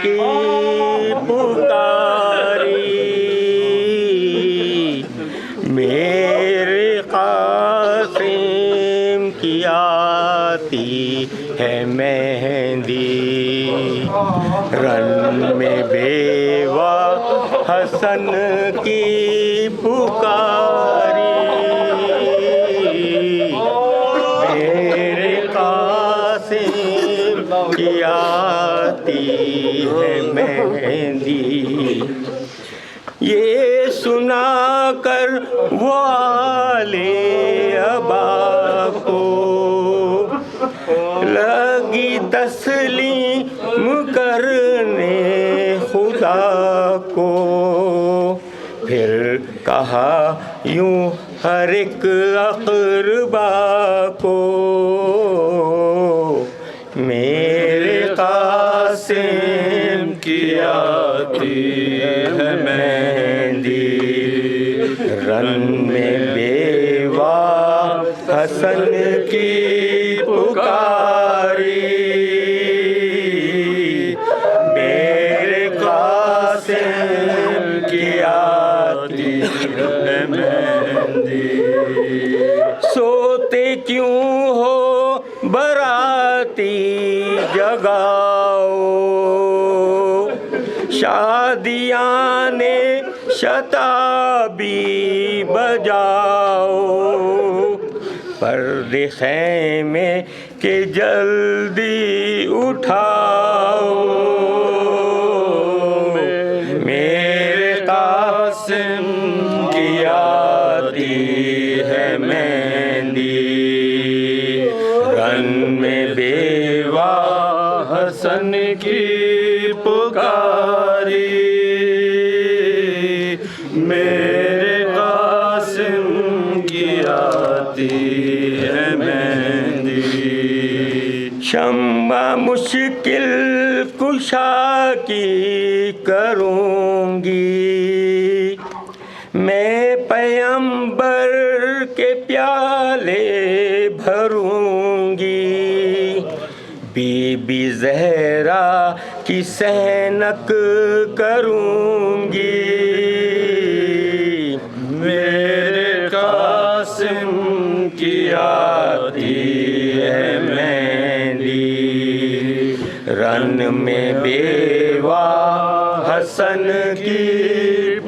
کی پکاری میرے قاسم کی آتی ہے مہندی رن میں بیوہ حسن کی پکاری میرے قاسم کی آتی ہے مہندی یہ سنا کر والے ابا کو لگی تسلیم کرنے خدا کو پھر کہا یوں ہر ایک اقربا کو میرے قاسم کی آتی ہے مہندی رن میں بیوہ حسن کی پکاری میرے قاسم کی آتی ہے مہندی سوتے کیوں ہو براتی جگاؤ شادیاں نے شتابی بجاؤ پردے خیمے کے جلدی اٹھاؤ میرے قاسم کی آتی ہے مہندی رن میں بیوہ حسن کی پکاری میرے قاسم کی آتی ہے مہندی شمع مشکل کشا کی کروں گی میں پیمبر کے پیالے بھروں گی بی بی زہرا کی سینک کروں گی میرے قاسم کی آتی ہے مہندی رن میں بیوہ حسن کی